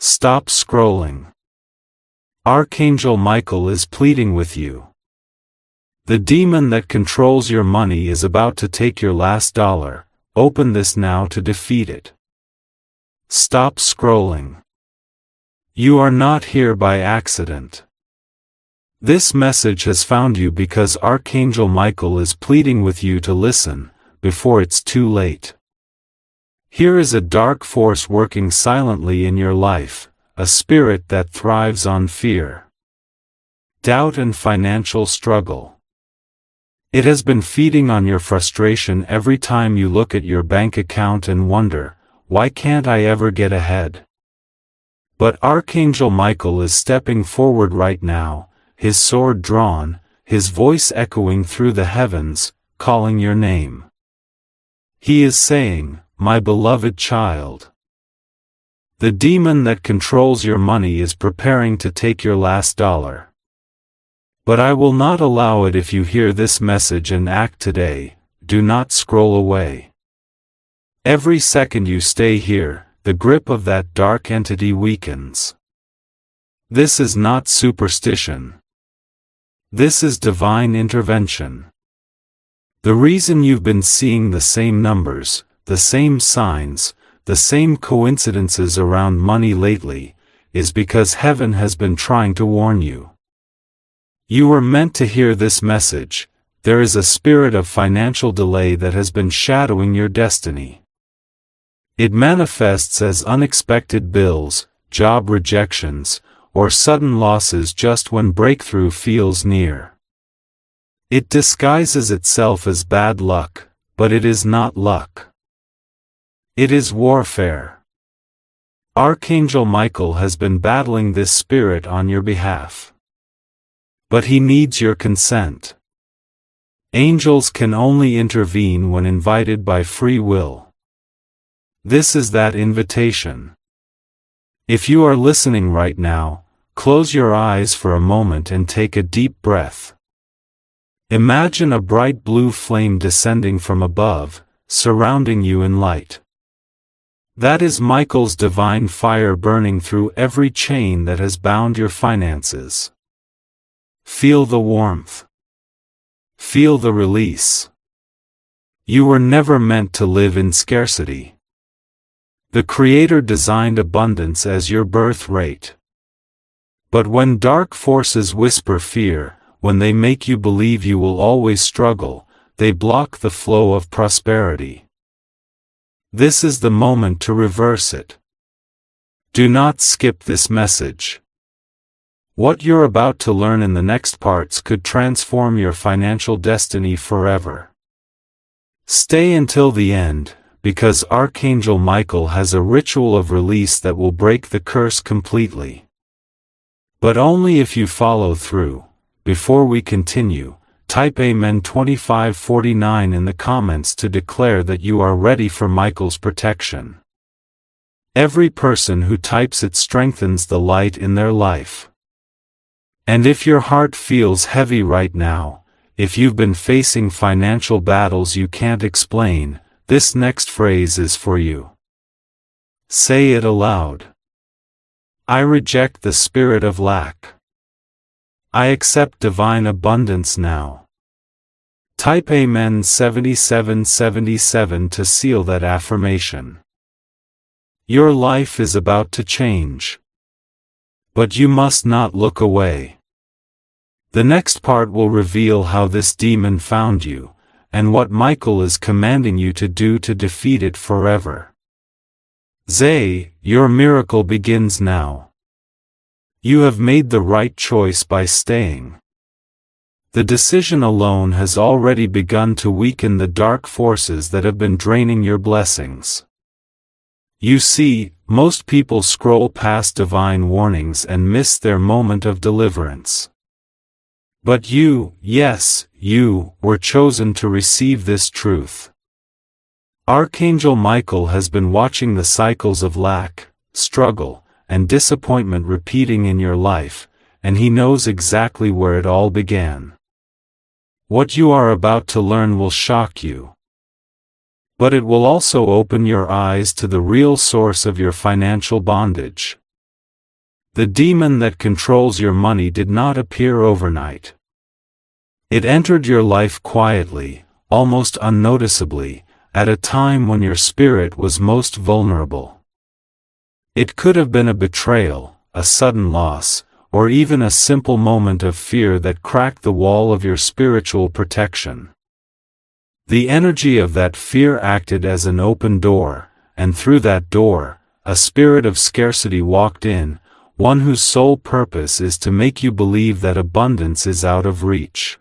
Stop scrolling. Archangel Michael is pleading with you. The demon that controls your money is about to take your last dollar. Open this now to defeat it. Stop scrolling. You are not here by accident. This message has found you because Archangel Michael is pleading with you to listen, before it's too late. Here is a dark force working silently in your life, a spirit that thrives on fear, doubt and financial struggle. It has been feeding on your frustration every time you look at your bank account and wonder, why can't I ever get ahead? But Archangel Michael is stepping forward right now, his sword drawn, his voice echoing through the heavens, calling your name. He is saying, my beloved child. The demon that controls your money is preparing to take your last dollar. But I will not allow it if you hear this message and act today. Do not scroll away. Every second you stay here, the grip of that dark entity weakens. This is not superstition. This is divine intervention. The reason you've been seeing the same numbers, the same signs, the same coincidences around money lately, is because heaven has been trying to warn you. You were meant to hear this message. There is a spirit of financial delay that has been shadowing your destiny. It manifests as unexpected bills, job rejections, or sudden losses just when breakthrough feels near. It disguises itself as bad luck, but it is not luck. It is warfare. Archangel Michael has been battling this spirit on your behalf. But he needs your consent. Angels can only intervene when invited by free will. This is that invitation. If you are listening right now, close your eyes for a moment and take a deep breath. Imagine a bright blue flame descending from above, surrounding you in light. That is Michael's divine fire burning through every chain that has bound your finances. Feel the warmth. Feel the release. You were never meant to live in scarcity. The Creator designed abundance as your birth rate. But when dark forces whisper fear, when they make you believe you will always struggle, they block the flow of prosperity. This is the moment to reverse it. Do not skip this message. What you're about to learn in the next parts could transform your financial destiny forever. Stay until the end, because Archangel Michael has a ritual of release that will break the curse completely. But only if you follow through. Before we continue, type Amen 2549 in the comments to declare that you are ready for Michael's protection. Every person who types it strengthens the light in their life. And if your heart feels heavy right now, if you've been facing financial battles you can't explain, this next phrase is for you. Say it aloud. I reject the spirit of lack. I accept divine abundance now. Type Amen 7777 to seal that affirmation. Your life is about to change. But you must not look away. The next part will reveal how this demon found you, and what Michael is commanding you to do to defeat it forever. Zay, your miracle begins now. You have made the right choice by staying. The decision alone has already begun to weaken the dark forces that have been draining your blessings. You see, most people scroll past divine warnings and miss their moment of deliverance. But you, yes, you, were chosen to receive this truth. Archangel Michael has been watching the cycles of lack, struggle, and disappointment repeating in your life, and he knows exactly where it all began. What you are about to learn will shock you. But it will also open your eyes to the real source of your financial bondage. The demon that controls your money did not appear overnight. It entered your life quietly, almost unnoticeably, at a time when your spirit was most vulnerable. It could have been a betrayal, a sudden loss, or even a simple moment of fear that cracked the wall of your spiritual protection. The energy of that fear acted as an open door, and through that door, a spirit of scarcity walked in, one whose sole purpose is to make you believe that abundance is out of reach.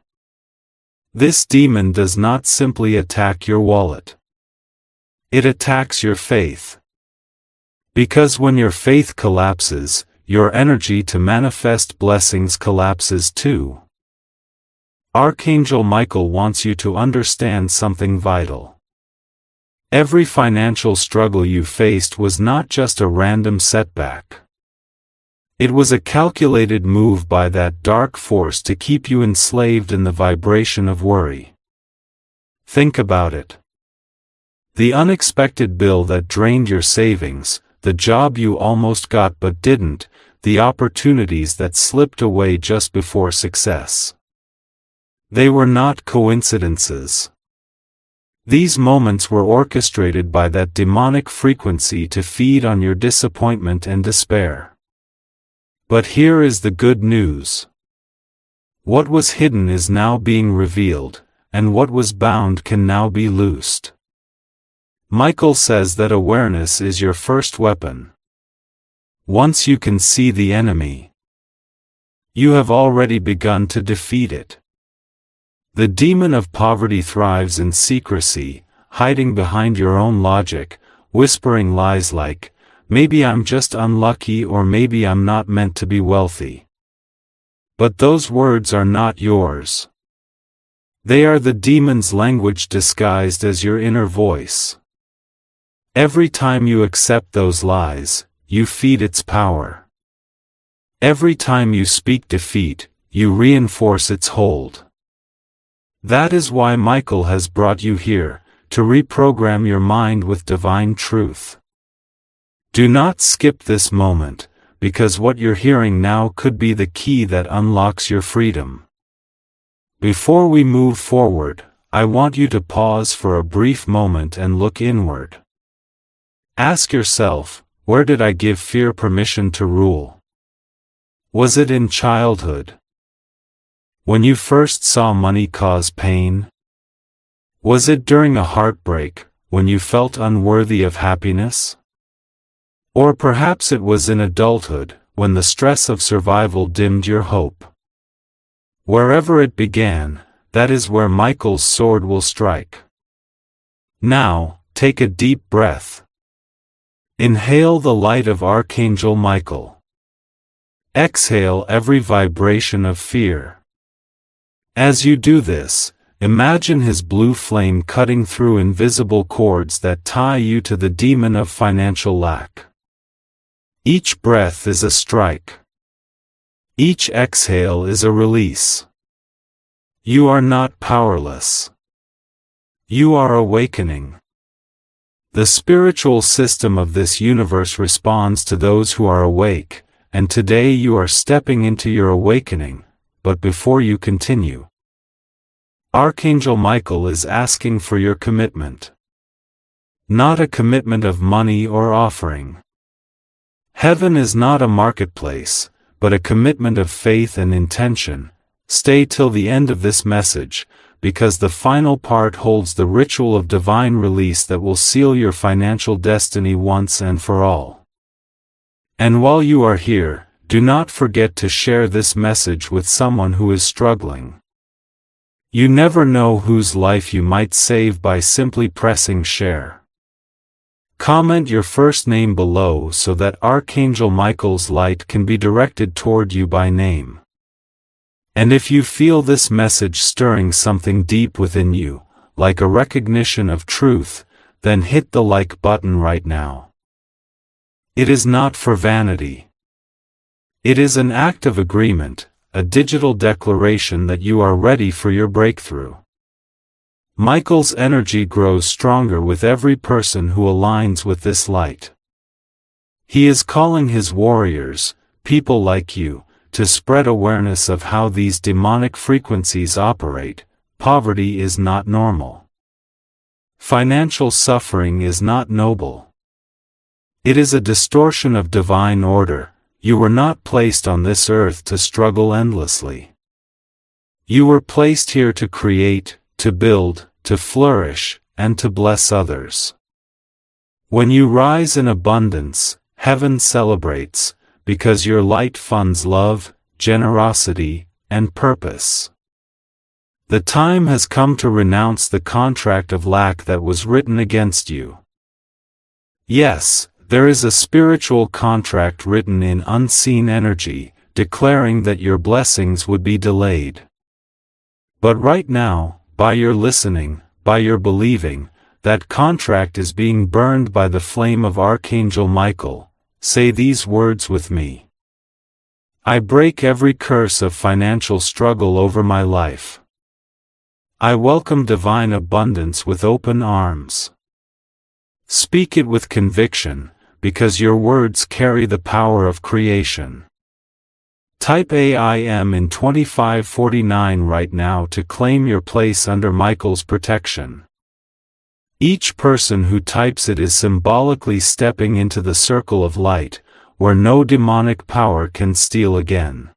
This demon does not simply attack your wallet. It attacks your faith. Because when your faith collapses, your energy to manifest blessings collapses too. Archangel Michael wants you to understand something vital. Every financial struggle you faced was not just a random setback. It was a calculated move by that dark force to keep you enslaved in the vibration of worry. Think about it. The unexpected bill that drained your savings, the job you almost got but didn't, the opportunities that slipped away just before success. They were not coincidences. These moments were orchestrated by that demonic frequency to feed on your disappointment and despair. But here is the good news. What was hidden is now being revealed, and what was bound can now be loosed. Michael says that awareness is your first weapon. Once you can see the enemy, you have already begun to defeat it. The demon of poverty thrives in secrecy, hiding behind your own logic, whispering lies like, maybe I'm just unlucky or maybe I'm not meant to be wealthy. But those words are not yours. They are the demon's language disguised as your inner voice. Every time you accept those lies, you feed its power. Every time you speak defeat, you reinforce its hold. That is why Michael has brought you here, to reprogram your mind with divine truth. Do not skip this moment, because what you're hearing now could be the key that unlocks your freedom. Before we move forward, I want you to pause for a brief moment and look inward. Ask yourself, where did I give fear permission to rule? Was it in childhood? When you first saw money cause pain? Was it during a heartbreak, when you felt unworthy of happiness? Or perhaps it was in adulthood, when the stress of survival dimmed your hope. Wherever it began, that is where Michael's sword will strike. Now, take a deep breath. Inhale the light of Archangel Michael. Exhale every vibration of fear. As you do this, imagine his blue flame cutting through invisible cords that tie you to the demon of financial lack. Each breath is a strike. Each exhale is a release. You are not powerless. You are awakening. The spiritual system of this universe responds to those who are awake, and today you are stepping into your awakening. But before you continue, Archangel Michael is asking for your commitment. Not a commitment of money or offering. Heaven is not a marketplace, but a commitment of faith and intention. Stay till the end of this message, because the final part holds the ritual of divine release that will seal your financial destiny once and for all. And while you are here, do not forget to share this message with someone who is struggling. You never know whose life you might save by simply pressing share. Comment your first name below so that Archangel Michael's light can be directed toward you by name. And if you feel this message stirring something deep within you, like a recognition of truth, then hit the like button right now. It is not for vanity. It is an act of agreement, a digital declaration that you are ready for your breakthrough. Michael's energy grows stronger with every person who aligns with this light. He is calling his warriors, people like you, to spread awareness of how these demonic frequencies operate. Poverty is not normal. Financial suffering is not noble. It is a distortion of divine order. You were not placed on this earth to struggle endlessly. You were placed here to create, to build, to flourish, and to bless others. When you rise in abundance, heaven celebrates, because your light funds love, generosity, and purpose. The time has come to renounce the contract of lack that was written against you. Yes, there is a spiritual contract written in unseen energy, declaring that your blessings would be delayed. But right now, by your listening, by your believing, that contract is being burned by the flame of Archangel Michael. Say these words with me. I break every curse of financial struggle over my life. I welcome divine abundance with open arms. Speak it with conviction, because your words carry the power of creation. Type AIM in 2549 right now to claim your place under Michael's protection. Each person who types it is symbolically stepping into the circle of light, where no demonic power can steal again.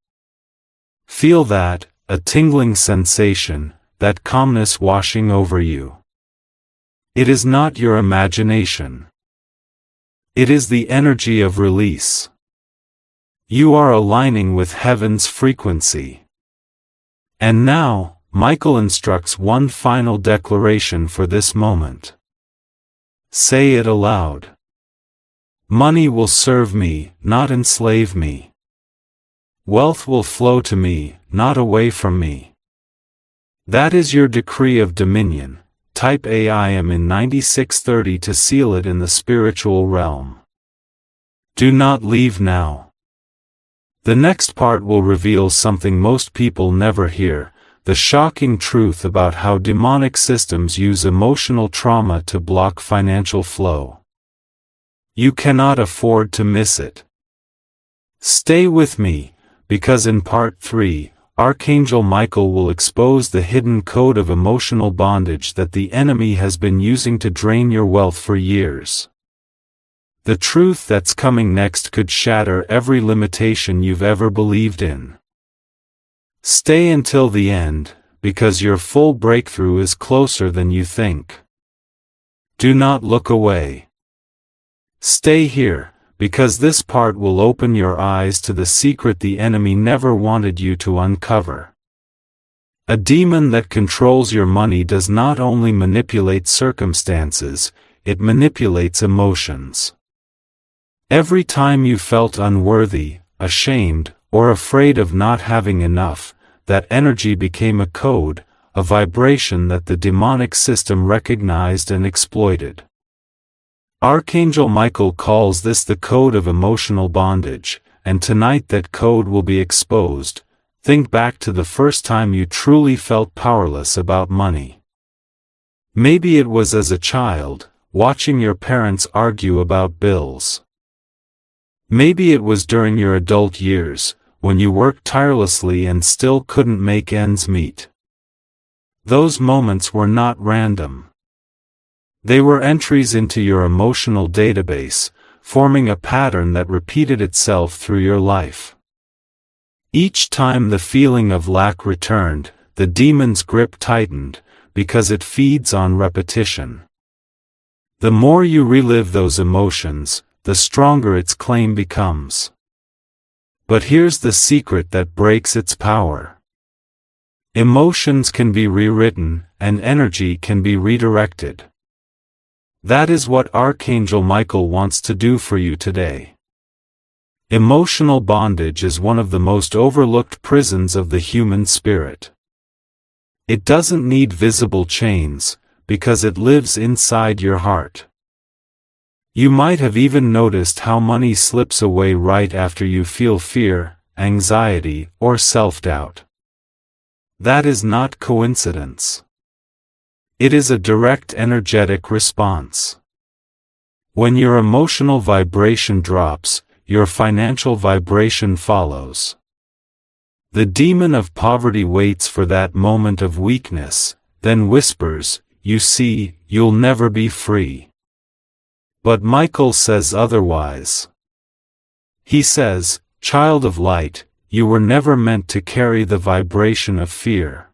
Feel that, a tingling sensation, that calmness washing over you. It is not your imagination. It is the energy of release. You are aligning with heaven's frequency. And now, Michael instructs one final declaration for this moment. Say it aloud. Money will serve me, not enslave me. Wealth will flow to me, not away from me. That is your decree of dominion. Type AIM in 9630 to seal it in the spiritual realm. Do not leave now. The next part will reveal something most people never hear, the shocking truth about how demonic systems use emotional trauma to block financial flow. You cannot afford to miss it. Stay with me, because in part 3, Archangel Michael will expose the hidden code of emotional bondage that the enemy has been using to drain your wealth for years. The truth that's coming next could shatter every limitation you've ever believed in. Stay until the end, because your full breakthrough is closer than you think. Do not look away. Stay here, because this part will open your eyes to the secret the enemy never wanted you to uncover. A demon that controls your money does not only manipulate circumstances, it manipulates emotions. Every time you felt unworthy, ashamed, or afraid of not having enough, that energy became a code, a vibration that the demonic system recognized and exploited. Archangel Michael calls this the code of emotional bondage, and tonight that code will be exposed. Think back to the first time you truly felt powerless about money. Maybe it was as a child, watching your parents argue about bills. Maybe it was during your adult years, when you worked tirelessly and still couldn't make ends meet. Those moments were not random. They were entries into your emotional database, forming a pattern that repeated itself through your life. Each time the feeling of lack returned, the demon's grip tightened, because it feeds on repetition. The more you relive those emotions, the stronger its claim becomes. But here's the secret that breaks its power. Emotions can be rewritten, and energy can be redirected. That is what Archangel Michael wants to do for you today. Emotional bondage is one of the most overlooked prisons of the human spirit. It doesn't need visible chains, because it lives inside your heart. You might have even noticed how money slips away right after you feel fear, anxiety, or self-doubt. That is not coincidence. It is a direct energetic response. When your emotional vibration drops, your financial vibration follows. The demon of poverty waits for that moment of weakness, then whispers, "You see, you'll never be free." But Michael says otherwise. He says, "Child of light, you were never meant to carry the vibration of fear.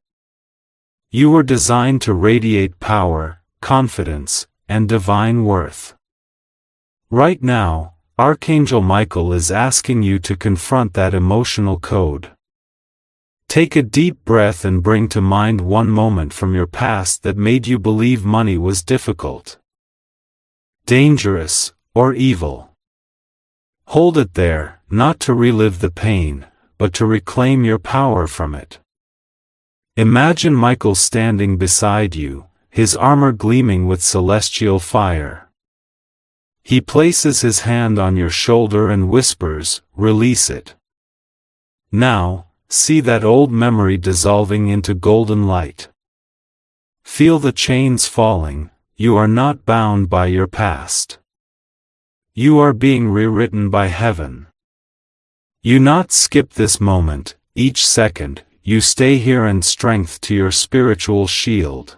You were designed to radiate power, confidence, and divine worth." Right now, Archangel Michael is asking you to confront that emotional code. Take a deep breath and bring to mind one moment from your past that made you believe money was difficult, dangerous, or evil. Hold it there, not to relive the pain, but to reclaim your power from it. Imagine Michael standing beside you, his armor gleaming with celestial fire. He places his hand on your shoulder and whispers, "Release it." Now, see that old memory dissolving into golden light. Feel the chains falling. You are not bound by your past. You are being rewritten by heaven. You not skip this moment, each second, you stay here and strength to your spiritual shield.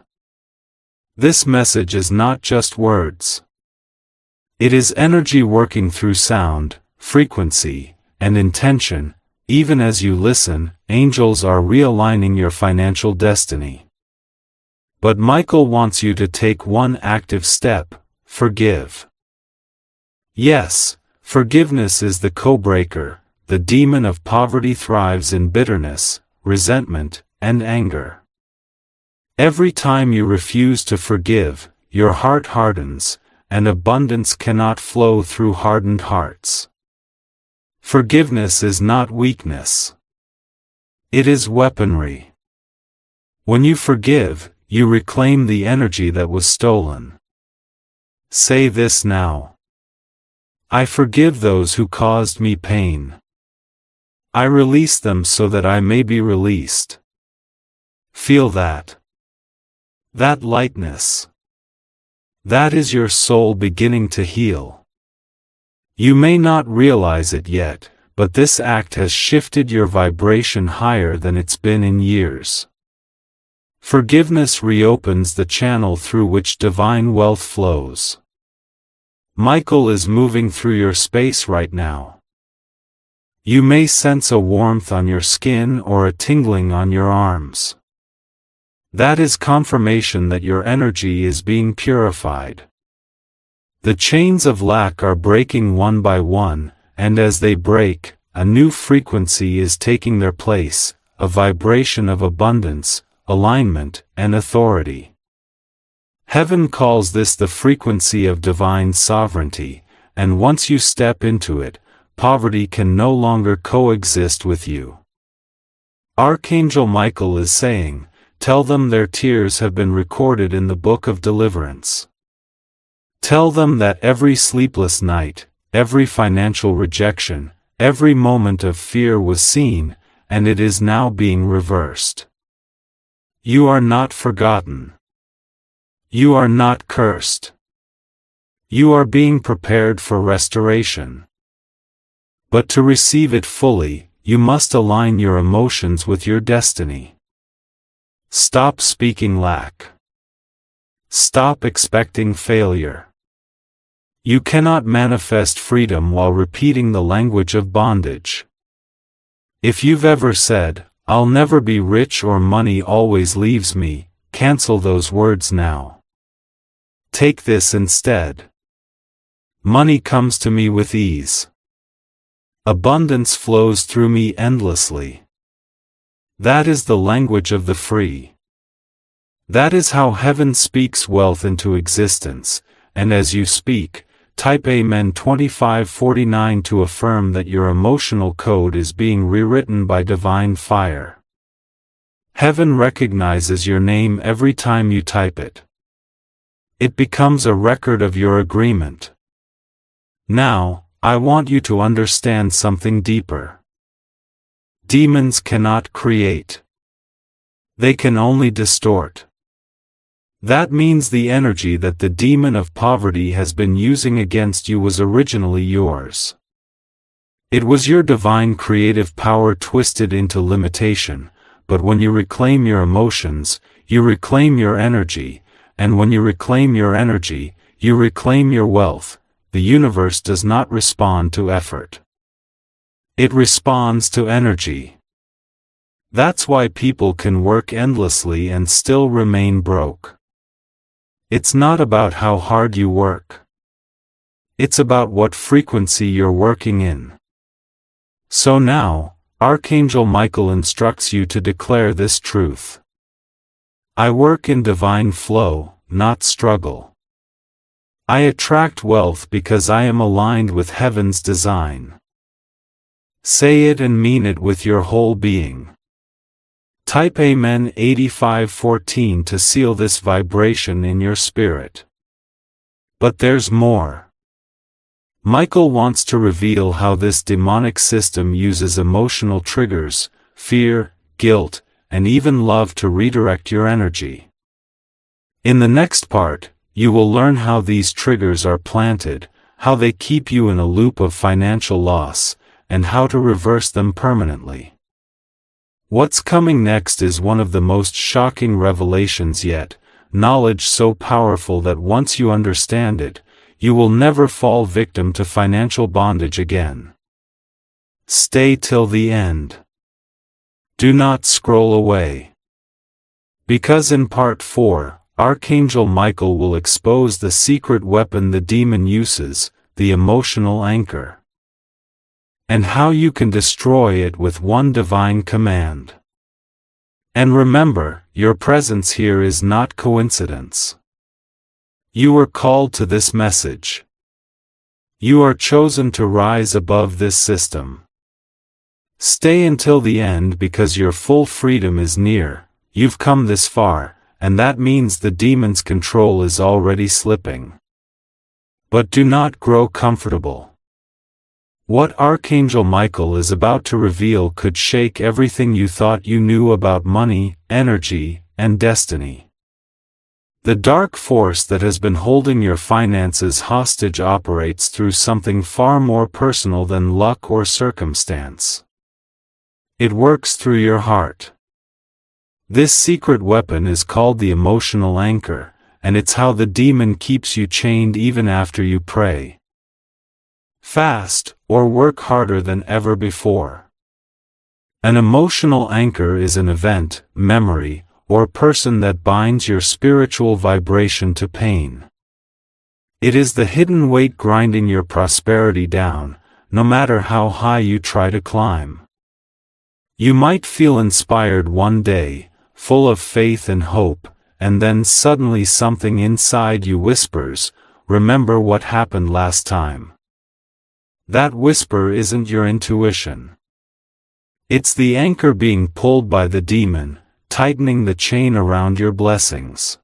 This message is not just words. It is energy working through sound, frequency, and intention. Even as you listen, angels are realigning your financial destiny. But Michael wants you to take one active step: forgive. Yes, forgiveness is the code-breaker. The demon of poverty thrives in bitterness, resentment, and anger. Every time you refuse to forgive, your heart hardens, and abundance cannot flow through hardened hearts. Forgiveness is not weakness. It is weaponry. When you forgive, you reclaim the energy that was stolen. Say this now: I forgive those who caused me pain. I release them so that I may be released. Feel that. That lightness. That is your soul beginning to heal. You may not realize it yet, but this act has shifted your vibration higher than it's been in years. Forgiveness reopens the channel through which divine wealth flows. Michael is moving through your space right now. You may sense a warmth on your skin or a tingling on your arms. That is confirmation that your energy is being purified. The chains of lack are breaking one by one, and as they break, a new frequency is taking their place, a vibration of abundance, alignment, and authority. Heaven calls this the frequency of divine sovereignty, and once you step into it, poverty can no longer coexist with you. Archangel Michael is saying, tell them their tears have been recorded in the book of deliverance. Tell them that every sleepless night, every financial rejection, every moment of fear was seen, and it is now being reversed. You are not forgotten. You are not cursed. You are being prepared for restoration. But to receive it fully, you must align your emotions with your destiny. Stop speaking lack. Stop expecting failure. You cannot manifest freedom while repeating the language of bondage. If you've ever said, "I'll never be rich" or "money always leaves me," cancel those words now. Take this instead. Money comes to me with ease. Abundance flows through me endlessly. That is the language of the free. That is how heaven speaks wealth into existence, and as you speak, type Amen 2549 to affirm that your emotional code is being rewritten by divine fire. Heaven recognizes your name every time you type it. It becomes a record of your agreement. Now, I want you to understand something deeper. Demons cannot create. They can only distort. That means the energy that the demon of poverty has been using against you was originally yours. It was your divine creative power twisted into limitation, but when you reclaim your emotions, you reclaim your energy, and when you reclaim your energy, you reclaim your wealth. The universe does not respond to effort. It responds to energy. That's why people can work endlessly and still remain broke. It's not about how hard you work. It's about what frequency you're working in. So now, Archangel Michael instructs you to declare this truth. I work in divine flow, not struggle. I attract wealth because I am aligned with heaven's design. Say it and mean it with your whole being. Type Amen 8514 to seal this vibration in your spirit. But there's more. Michael wants to reveal how this demonic system uses emotional triggers, fear, guilt, and even love to redirect your energy. In the next part, you will learn how these triggers are planted, how they keep you in a loop of financial loss, and how to reverse them permanently. What's coming next is one of the most shocking revelations yet, knowledge so powerful that once you understand it, you will never fall victim to financial bondage again. Stay till the end. Do not scroll away. Because in part 4, Archangel Michael will expose the secret weapon the demon uses, the emotional anchor, and how you can destroy it with one divine command. And remember, your presence here is not coincidence. You were called to this message. You are chosen to rise above this system. Stay until the end because your full freedom is near. You've come this far, and that means the demon's control is already slipping. But do not grow comfortable. What Archangel Michael is about to reveal could shake everything you thought you knew about money, energy, and destiny. The dark force that has been holding your finances hostage operates through something far more personal than luck or circumstance. It works through your heart. This secret weapon is called the emotional anchor, and it's how the demon keeps you chained even after you pray, fast, or work harder than ever before. An emotional anchor is an event, memory, or person that binds your spiritual vibration to pain. It is the hidden weight grinding your prosperity down, no matter how high you try to climb. You might feel inspired one day, full of faith and hope, and then suddenly something inside you whispers, "Remember what happened last time." That whisper isn't your intuition. It's the anchor being pulled by the demon, tightening the chain around your blessings.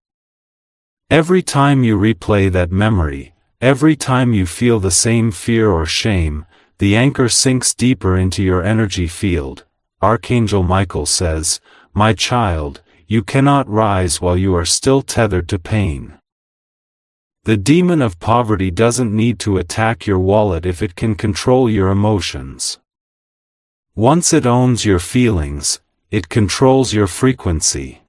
Every time you replay that memory, every time you feel the same fear or shame, the anchor sinks deeper into your energy field. Archangel Michael says, "My child, you cannot rise while you are still tethered to pain." The demon of poverty doesn't need to attack your wallet if it can control your emotions. Once it owns your feelings, it controls your frequency.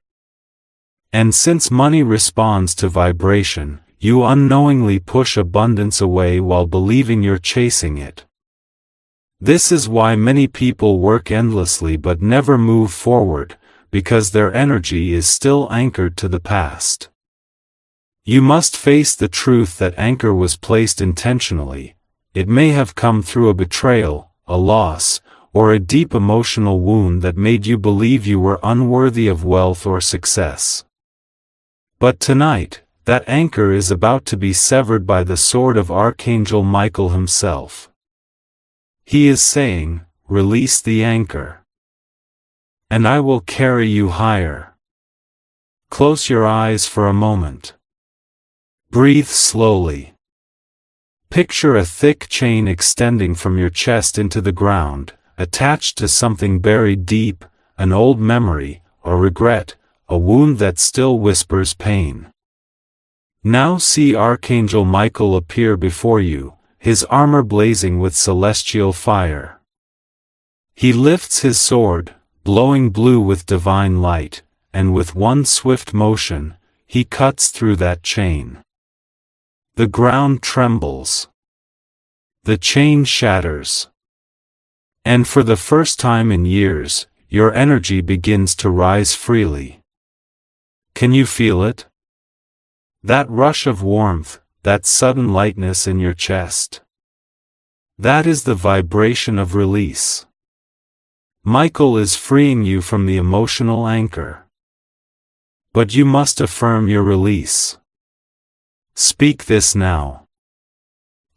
And since money responds to vibration, you unknowingly push abundance away while believing you're chasing it. This is why many people work endlessly but never move forward, because their energy is still anchored to the past. You must face the truth that anchor was placed intentionally. It may have come through a betrayal, a loss, or a deep emotional wound that made you believe you were unworthy of wealth or success. But tonight, that anchor is about to be severed by the sword of Archangel Michael himself. He is saying, "Release the anchor, and I will carry you higher." Close your eyes for a moment. Breathe slowly. Picture a thick chain extending from your chest into the ground, attached to something buried deep, an old memory, a regret, a wound that still whispers pain. Now see Archangel Michael appear before you, his armor blazing with celestial fire. He lifts his sword, glowing blue with divine light, and with one swift motion, he cuts through that chain. The ground trembles. The chain shatters. And for the first time in years, your energy begins to rise freely. Can you feel it? That rush of warmth, that sudden lightness in your chest. That is the vibration of release. Michael is freeing you from the emotional anchor. But you must affirm your release. Speak this now.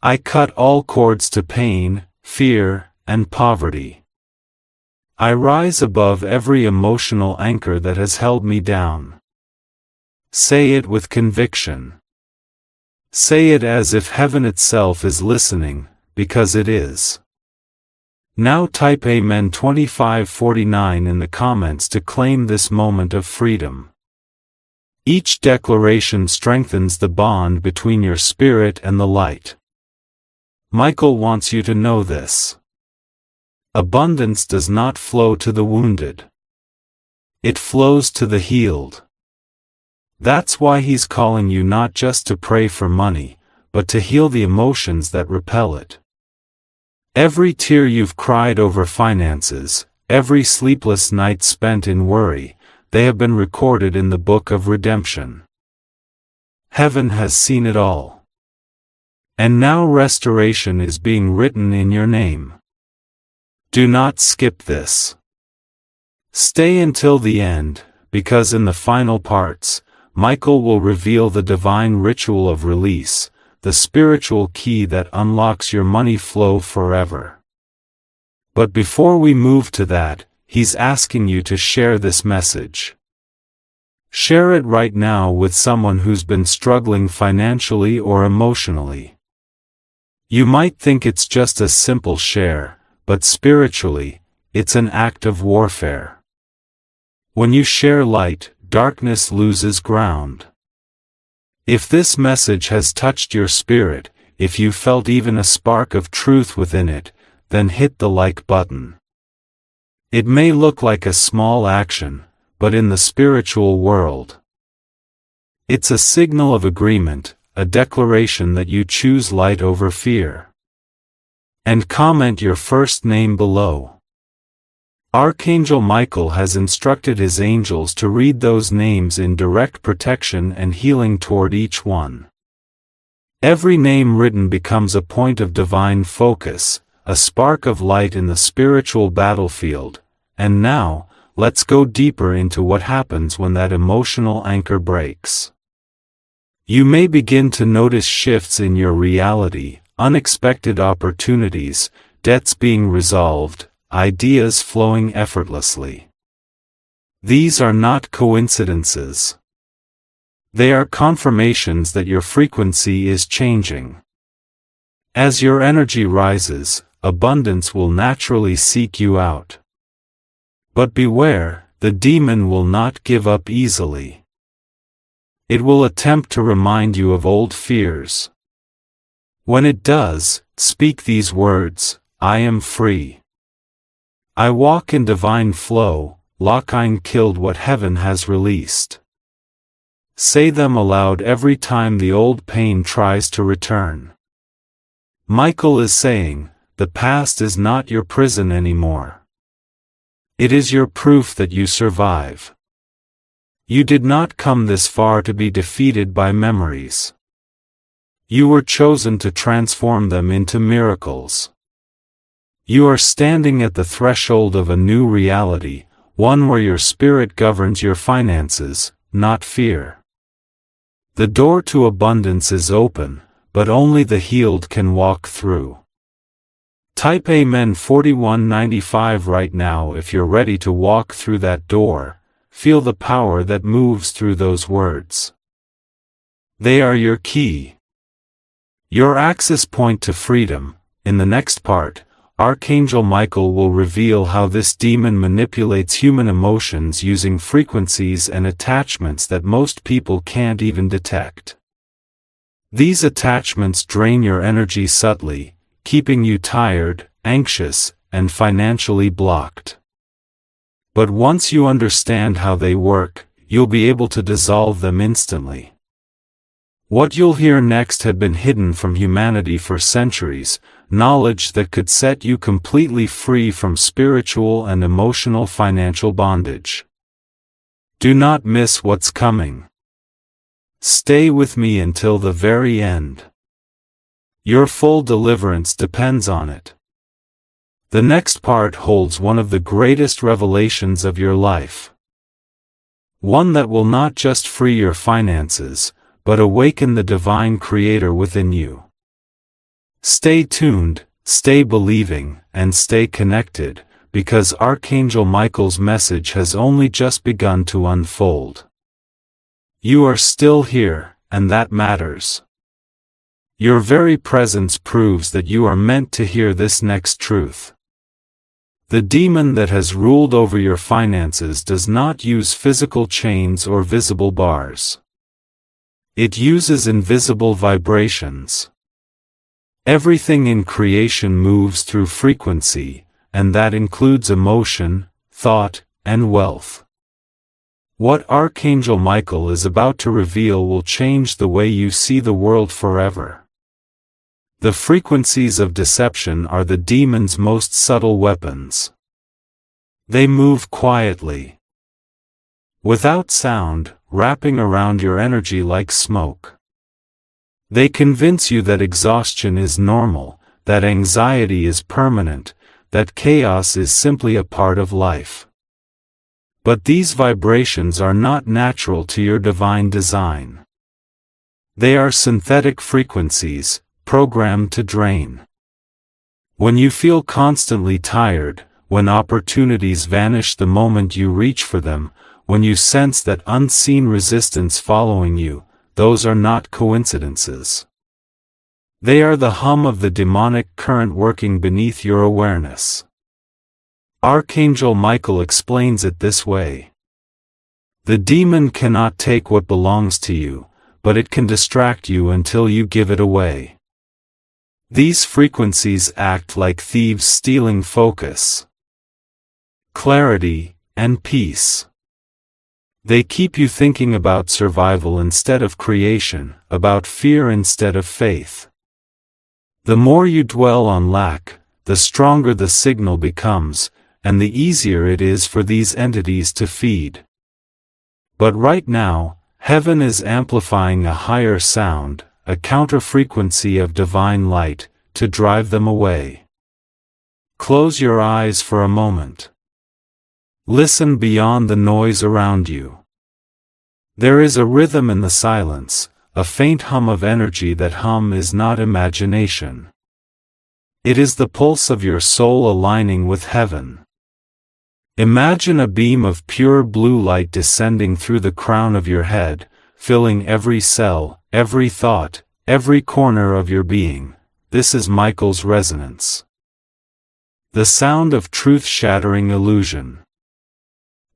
I cut all cords to pain, fear, and poverty. I rise above every emotional anchor that has held me down. Say it with conviction. Say it as if heaven itself is listening, because it is. Now type Amen 2549 in the comments to claim this moment of freedom. Each declaration strengthens the bond between your spirit and the light. Michael wants you to know this. Abundance does not flow to the wounded. It flows to the healed. That's why he's calling you not just to pray for money, but to heal the emotions that repel it. Every tear you've cried over finances, every sleepless night spent in worry, they have been recorded in the book of redemption. Heaven has seen it all. And now restoration is being written in your name. Do not skip this. Stay until the end, because in the final parts, Michael will reveal the divine ritual of release, the spiritual key that unlocks your money flow forever. But before we move to that, he's asking you to share this message. Share it right now with someone who's been struggling financially or emotionally. You might think it's just a simple share, but spiritually, it's an act of warfare. When you share light, darkness loses ground. If this message has touched your spirit, if you felt even a spark of truth within it, then hit the like button. It may look like a small action, but in the spiritual world, it's a signal of agreement, a declaration that you choose light over fear. And comment your first name below. Archangel Michael has instructed his angels to read those names in direct protection and healing toward each one. Every name written becomes a point of divine focus, a spark of light in the spiritual battlefield. And now, let's go deeper into what happens when that emotional anchor breaks. You may begin to notice shifts in your reality, unexpected opportunities, debts being resolved, ideas flowing effortlessly. These are not coincidences. They are confirmations that your frequency is changing. As your energy rises, abundance will naturally seek you out. But beware, the demon will not give up easily. It will attempt to remind you of old fears. When it does, speak these words: I am free. I walk in divine flow, Lochine killed what heaven has released. Say them aloud every time the old pain tries to return. Michael is saying, the past is not your prison anymore. It is your proof that you survive. You did not come this far to be defeated by memories. You were chosen to transform them into miracles. You are standing at the threshold of a new reality, one where your spirit governs your finances, not fear. The door to abundance is open, but only the healed can walk through. Type Amen 4195 right now if you're ready to walk through that door. Feel the power that moves through those words. They are your key. Your access point to freedom. In the next part, Archangel Michael will reveal how this demon manipulates human emotions using frequencies and attachments that most people can't even detect. These attachments drain your energy subtly, keeping you tired, anxious, and financially blocked. But once you understand how they work, you'll be able to dissolve them instantly. What you'll hear next had been hidden from humanity for centuries, knowledge that could set you completely free from spiritual and emotional financial bondage. Do not miss what's coming. Stay with me until the very end. Your full deliverance depends on it. The next part holds one of the greatest revelations of your life. One that will not just free your finances, but awaken the divine creator within you. Stay tuned, stay believing, and stay connected, because Archangel Michael's message has only just begun to unfold. You are still here, and that matters. Your very presence proves that you are meant to hear this next truth. The demon that has ruled over your finances does not use physical chains or visible bars. It uses invisible vibrations. Everything in creation moves through frequency, and that includes emotion, thought, and wealth. What Archangel Michael is about to reveal will change the way you see the world forever. The frequencies of deception are the demon's most subtle weapons. They move quietly, without sound, wrapping around your energy like smoke. They convince you that exhaustion is normal, that anxiety is permanent, that chaos is simply a part of life. But these vibrations are not natural to your divine design. They are synthetic frequencies, programmed to drain. When you feel constantly tired, when opportunities vanish the moment you reach for them, when you sense that unseen resistance following you, those are not coincidences. They are the hum of the demonic current working beneath your awareness. Archangel Michael explains it this way. The demon cannot take what belongs to you, but it can distract you until you give it away. These frequencies act like thieves stealing focus, clarity, and peace. They keep you thinking about survival instead of creation, about fear instead of faith. The more you dwell on lack, the stronger the signal becomes, and the easier it is for these entities to feed. But right now, heaven is amplifying a higher sound, a counter-frequency of divine light, to drive them away. Close your eyes for a moment. Listen beyond the noise around you. There is a rhythm in the silence, a faint hum of energy. That hum is not imagination. It is the pulse of your soul aligning with heaven. Imagine a beam of pure blue light descending through the crown of your head, filling every cell, every thought, every corner of your being. This is Michael's resonance. The sound of truth-shattering illusion.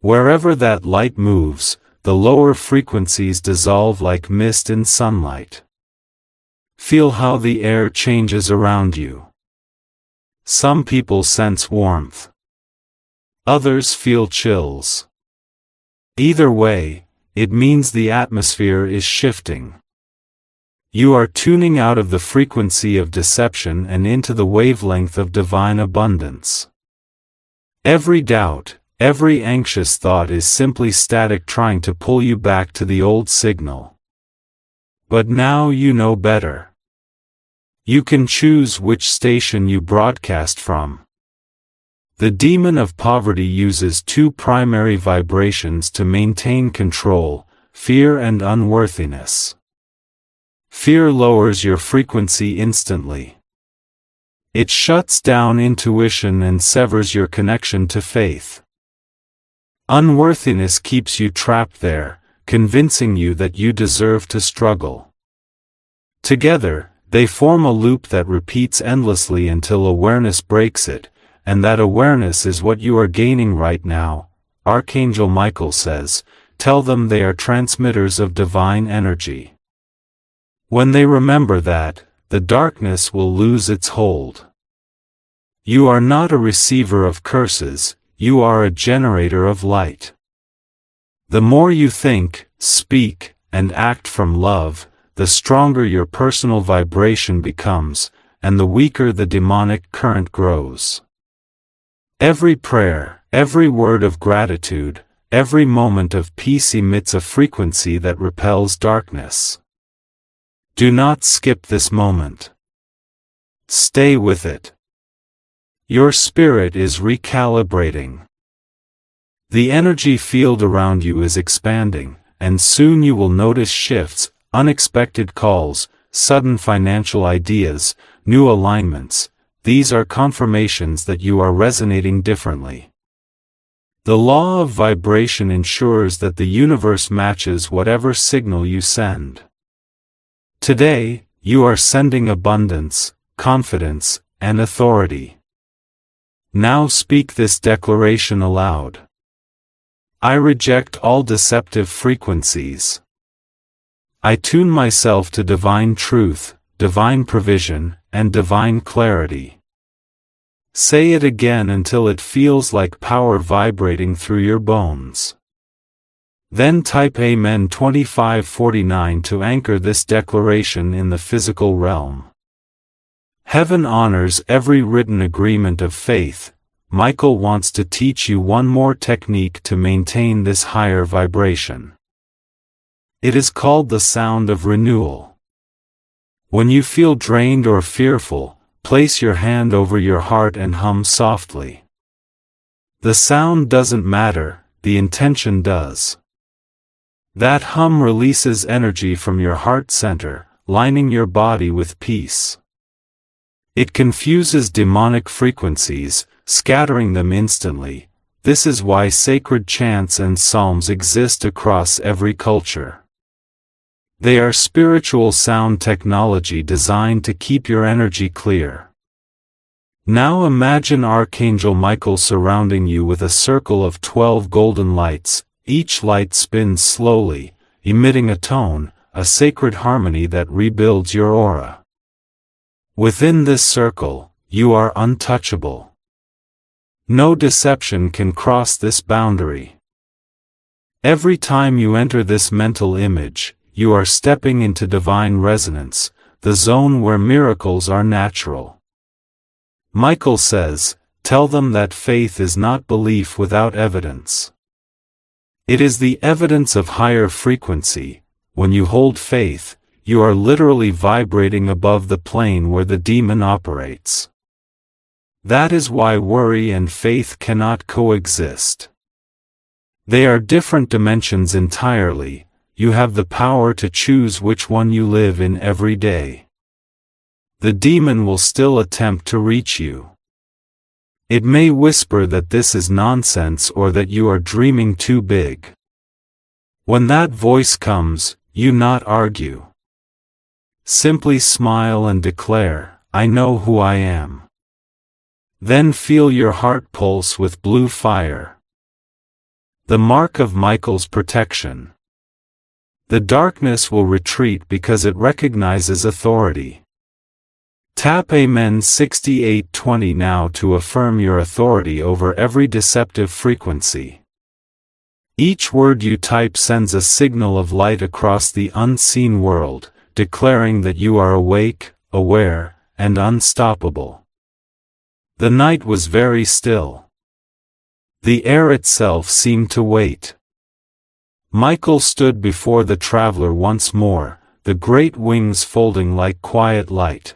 Wherever that light moves, the lower frequencies dissolve like mist in sunlight. Feel how the air changes around you. Some people sense warmth. Others feel chills. Either way, it means the atmosphere is shifting. You are tuning out of the frequency of deception and into the wavelength of divine abundance. Every doubt, every anxious thought is simply static trying to pull you back to the old signal. But now you know better. You can choose which station you broadcast from. The demon of poverty uses two primary vibrations to maintain control: fear and unworthiness. Fear lowers your frequency instantly. It shuts down intuition and severs your connection to faith. Unworthiness keeps you trapped there, convincing you that you deserve to struggle. Together, they form a loop that repeats endlessly until awareness breaks it, and that awareness is what you are gaining right now. Archangel Michael says, tell them they are transmitters of divine energy. When they remember that, the darkness will lose its hold. You are not a receiver of curses, you are a generator of light. The more you think, speak, and act from love, the stronger your personal vibration becomes, and the weaker the demonic current grows. Every prayer, every word of gratitude, every moment of peace emits a frequency that repels darkness. Do not skip this moment. Stay with it. Your spirit is recalibrating. The energy field around you is expanding, and soon you will notice shifts, unexpected calls, sudden financial ideas, new alignments. These are confirmations that you are resonating differently. The law of vibration ensures that the universe matches whatever signal you send. Today, you are sending abundance, confidence, and authority. Now speak this declaration aloud. I reject all deceptive frequencies. I tune myself to divine truth, divine provision, and divine clarity. Say it again until it feels like power vibrating through your bones. Then type Amen 2549 to anchor this declaration in the physical realm. Heaven honors every written agreement of faith. Michael wants to teach you one more technique to maintain this higher vibration. It is called the sound of renewal. When you feel drained or fearful, place your hand over your heart and hum softly. The sound doesn't matter, the intention does. That hum releases energy from your heart center, lining your body with peace. It confuses demonic frequencies, scattering them instantly. This is why sacred chants and psalms exist across every culture. They are spiritual sound technology designed to keep your energy clear. Now imagine Archangel Michael surrounding you with a circle of 12 golden lights. Each light spins slowly, emitting a tone, a sacred harmony that rebuilds your aura. Within this circle, you are untouchable. No deception can cross this boundary. Every time you enter this mental image, you are stepping into divine resonance, the zone where miracles are natural. Michael says, tell them that faith is not belief without evidence. It is the evidence of higher frequency. When you hold faith, you are literally vibrating above the plane where the demon operates. That is why worry and faith cannot coexist. They are different dimensions entirely. You have the power to choose which one you live in every day. The demon will still attempt to reach you. It may whisper that this is nonsense or that you are dreaming too big. When that voice comes, you not argue. Simply smile and declare, I know who I am. Then feel your heart pulse with blue fire. The mark of Michael's protection. The darkness will retreat because it recognizes authority. Tap Amen 6820 now to affirm your authority over every deceptive frequency. Each word you type sends a signal of light across the unseen world, declaring that you are awake, aware, and unstoppable. The night was very still. The air itself seemed to wait. Michael stood before the traveler once more, the great wings folding like quiet light.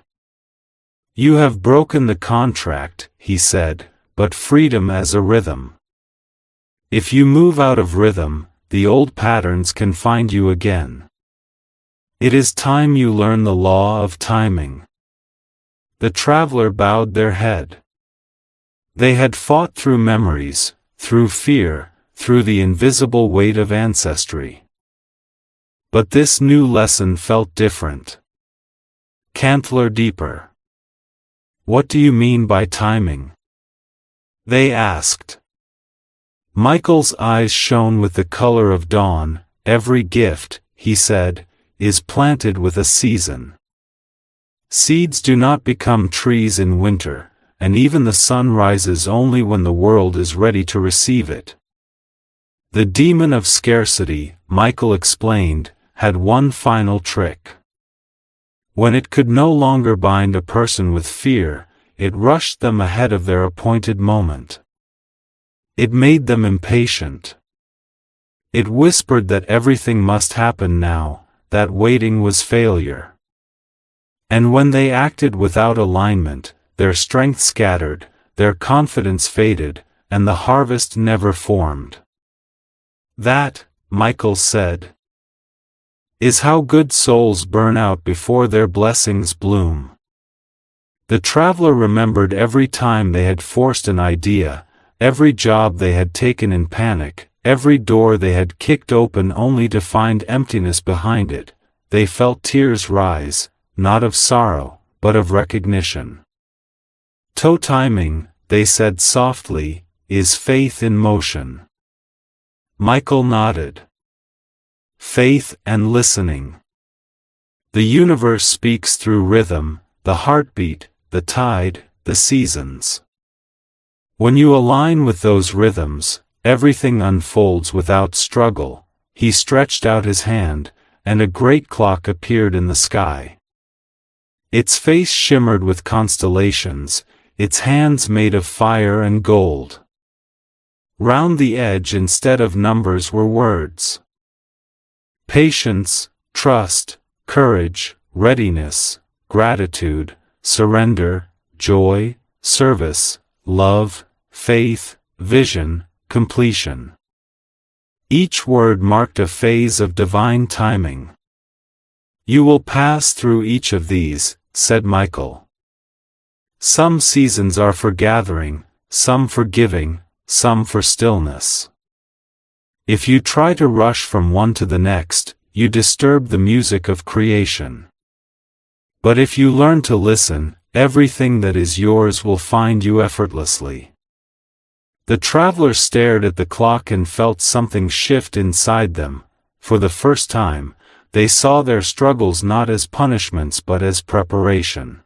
You have broken the contract, he said, but freedom as a rhythm. If you move out of rhythm, the old patterns can find you again. It is time you learn the law of timing. The traveler bowed their head. They had fought through memories, through fear, through the invisible weight of ancestry. But this new lesson felt different. Cantler deeper. What do you mean by timing? They asked. Michael's eyes shone with the color of dawn. Every gift, he said, is planted with a season. Seeds do not become trees in winter, and even the sun rises only when the world is ready to receive it. The demon of scarcity, Michael explained, had one final trick. When it could no longer bind a person with fear, it rushed them ahead of their appointed moment. It made them impatient. It whispered that everything must happen now, that waiting was failure. And when they acted without alignment, their strength scattered, their confidence faded, and the harvest never formed. That, Michael said, is how good souls burn out before their blessings bloom. The traveler remembered every time they had forced an idea, every job they had taken in panic, every door they had kicked open only to find emptiness behind it. They felt tears rise, not of sorrow, but of recognition. Timing, they said softly, is faith in motion. Michael nodded. Faith and listening. The universe speaks through rhythm, the heartbeat, the tide, the seasons. When you align with those rhythms, everything unfolds without struggle. He stretched out his hand, and a great clock appeared in the sky. Its face shimmered with constellations, its hands made of fire and gold. Round the edge instead of numbers were words. Patience, trust, courage, readiness, gratitude, surrender, joy, service, love, faith, vision, completion. Each word marked a phase of divine timing. You will pass through each of these, said Michael. Some seasons are for gathering, some for giving, some for stillness. If you try to rush from one to the next, you disturb the music of creation. But if you learn to listen, everything that is yours will find you effortlessly. The traveler stared at the clock and felt something shift inside them. For the first time, they saw their struggles not as punishments but as preparation.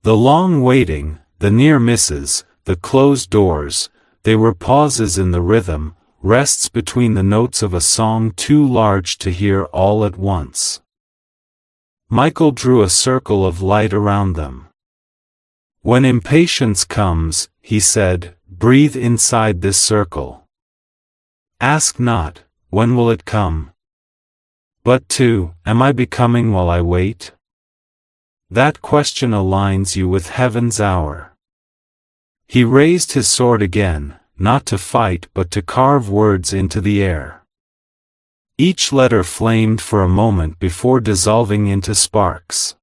The long waiting, the near misses, the closed doors, they were pauses in the rhythm, rests between the notes of a song too large to hear all at once. Michael drew a circle of light around them. When impatience comes, he said, breathe inside this circle. Ask not, when will it come? But am I becoming while I wait? That question aligns you with heaven's hour. He raised his sword again, not to fight but to carve words into the air. Each letter flamed for a moment before dissolving into sparks.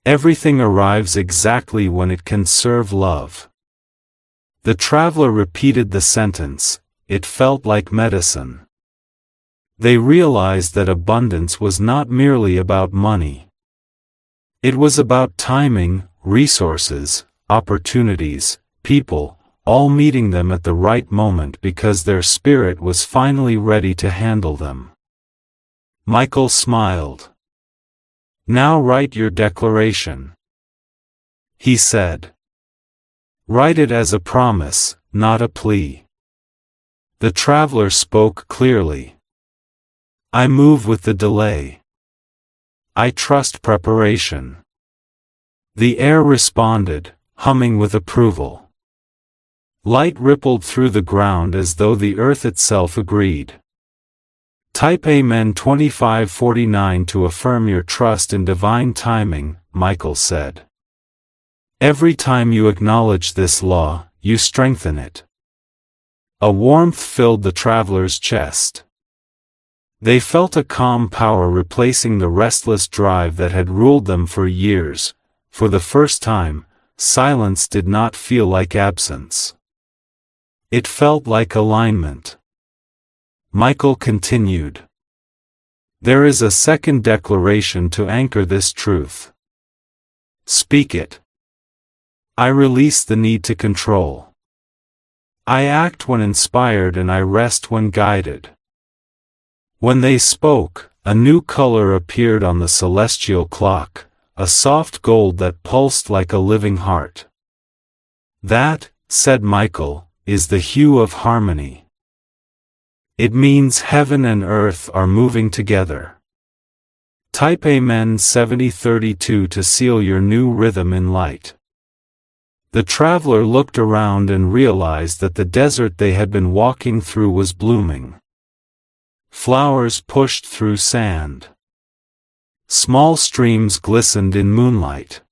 Everything arrives exactly when it can serve love. The traveler repeated the sentence. It felt like medicine. They realized that abundance was not merely about money. It was about timing, resources, opportunities, people, all meeting them at the right moment because their spirit was finally ready to handle them. Michael smiled. Now write your declaration, he said. Write it as a promise, not a plea. The traveler spoke clearly. I move with the delay. I trust preparation. The air responded, humming with approval. Light rippled through the ground as though the earth itself agreed. Type Amen 2549 to affirm your trust in divine timing, Michael said. Every time you acknowledge this law, you strengthen it. A warmth filled the traveler's chest. They felt a calm power replacing the restless drive that had ruled them for years. For the first time, silence did not feel like absence. It felt like alignment. Michael continued. There is a second declaration to anchor this truth. Speak it. I release the need to control. I act when inspired and I rest when guided. When they spoke, A new color appeared on the celestial clock, a soft gold that pulsed like a living heart. "That," said Michael, "is the hue of harmony. It means heaven and earth are moving together. Type Amen 7032 to seal your new rhythm in light." The traveler looked around and realized that the desert they had been walking through was blooming. Flowers pushed through sand. Small streams glistened in moonlight.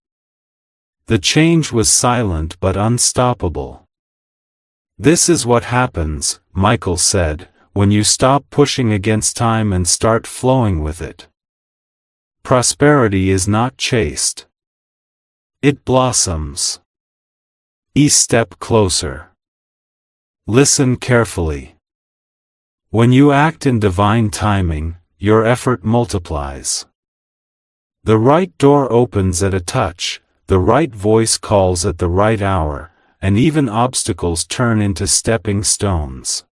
The change was silent but unstoppable. "This is what happens," Michael said, "when you stop pushing against time and start flowing with it. Prosperity is not chased. It blossoms." Step closer. Listen carefully. When you act in divine timing, your effort multiplies. The right door opens at a touch, the right voice calls at the right hour, and even obstacles turn into stepping stones.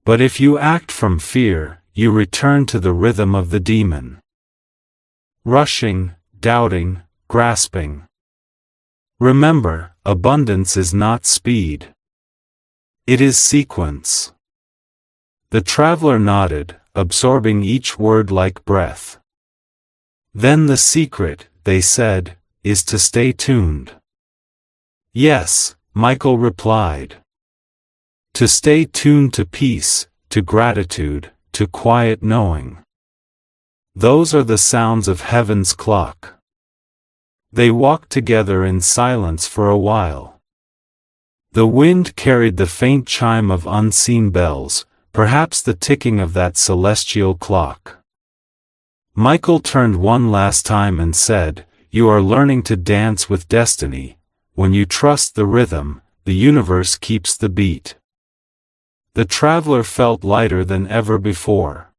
But if you act from fear, you return to the rhythm of the demon. Rushing, doubting, grasping. Remember, abundance is not speed. It is sequence. The traveler nodded, absorbing each word like breath. "Then the secret," they said, "is to stay tuned." "Yes," Michael replied. "To stay tuned to peace, to gratitude, to quiet knowing. Those are the sounds of heaven's clock." They walked together in silence for a while. The wind carried the faint chime of unseen bells, perhaps the ticking of that celestial clock. Michael turned one last time and said, "You are learning to dance with destiny. When you trust the rhythm, the universe keeps the beat." The traveler felt lighter than ever before.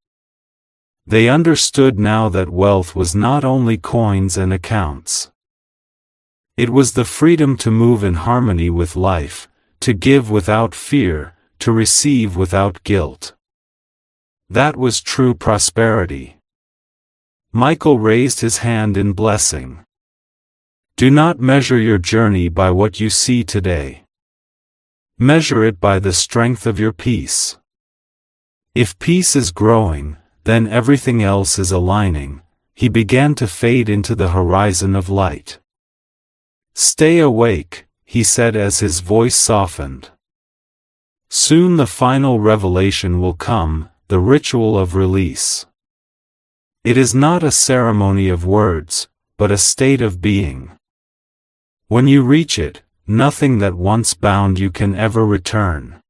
They understood now that wealth was not only coins and accounts. It was the freedom to move in harmony with life, to give without fear, to receive without guilt. That was true prosperity. Michael raised his hand in blessing. "Do not measure your journey by what you see today. Measure it by the strength of your peace. If peace is growing, then everything else is aligning." He began to fade into the horizon of light. "Stay awake," he said as his voice softened. "Soon the final revelation will come, the ritual of release. It is not a ceremony of words, but a state of being. When you reach it, nothing that once bound you can ever return."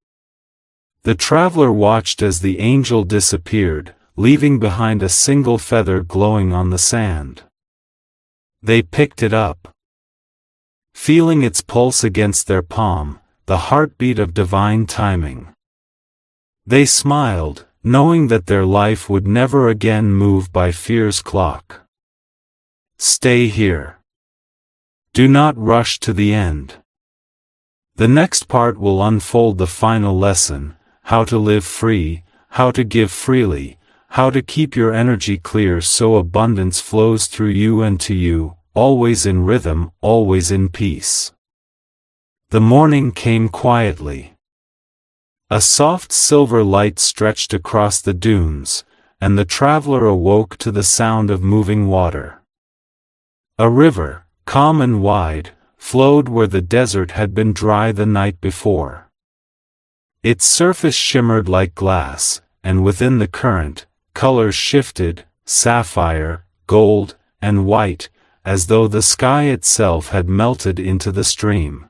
The traveler watched as the angel disappeared, leaving behind a single feather glowing on the sand. They picked it up. Feeling its pulse against their palm, the heartbeat of divine timing. They smiled, knowing that their life would never again move by fear's clock. Stay here. Do not rush to the end. The next part will unfold the final lesson: how to live free, how to give freely, how to keep your energy clear so abundance flows through you and to you, always in rhythm, always in peace. The morning came quietly. A soft silver light stretched across the dunes, and the traveler awoke to the sound of moving water. A river, calm and wide, flowed where the desert had been dry the night before. Its surface shimmered like glass, and within the current, colors shifted, sapphire, gold, and white, as though the sky itself had melted into the stream.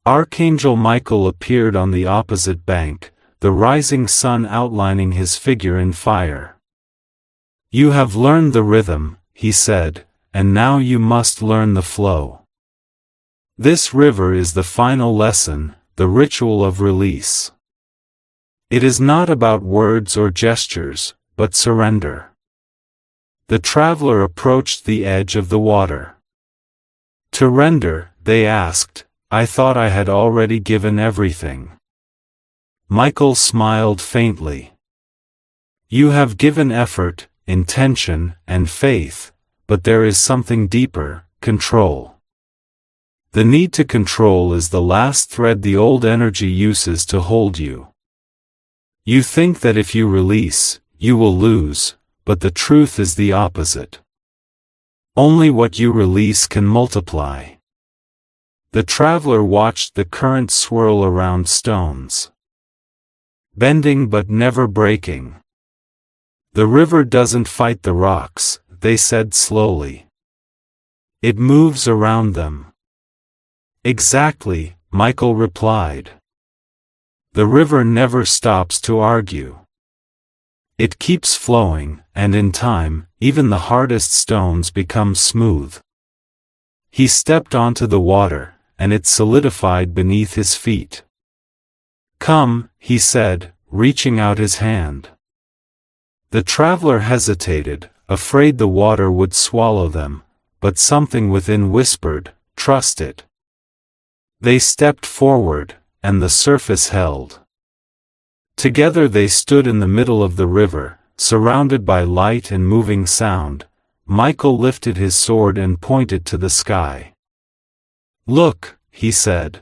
Archangel Michael appeared on the opposite bank, the rising sun outlining his figure in fire. "You have learned the rhythm," he said, "and now you must learn the flow. This river is the final lesson, the ritual of release. It is not about words or gestures, but surrender." The traveler approached the edge of the water. "To render," they asked, "I thought I had already given everything." Michael smiled faintly. You have given effort, intention, and faith, but there is something deeper: control. The need to control is the last thread the old energy uses to hold you. You think that if you release, you will lose, but the truth is the opposite. Only what you release can multiply. The traveler watched the current swirl around stones, bending but never breaking. The river doesn't fight the rocks, they said slowly. It moves around them. Exactly, Michael replied. The river never stops to argue. It keeps flowing, and in time, even the hardest stones become smooth. He stepped onto the water, and it solidified beneath his feet. Come, he said, reaching out his hand. The traveler hesitated, afraid the water would swallow them, but something within whispered, trust it. They stepped forward, and the surface held. Together they stood in the middle of the river, surrounded by light and moving sound. Michael lifted his sword and pointed to the sky. Look, he said.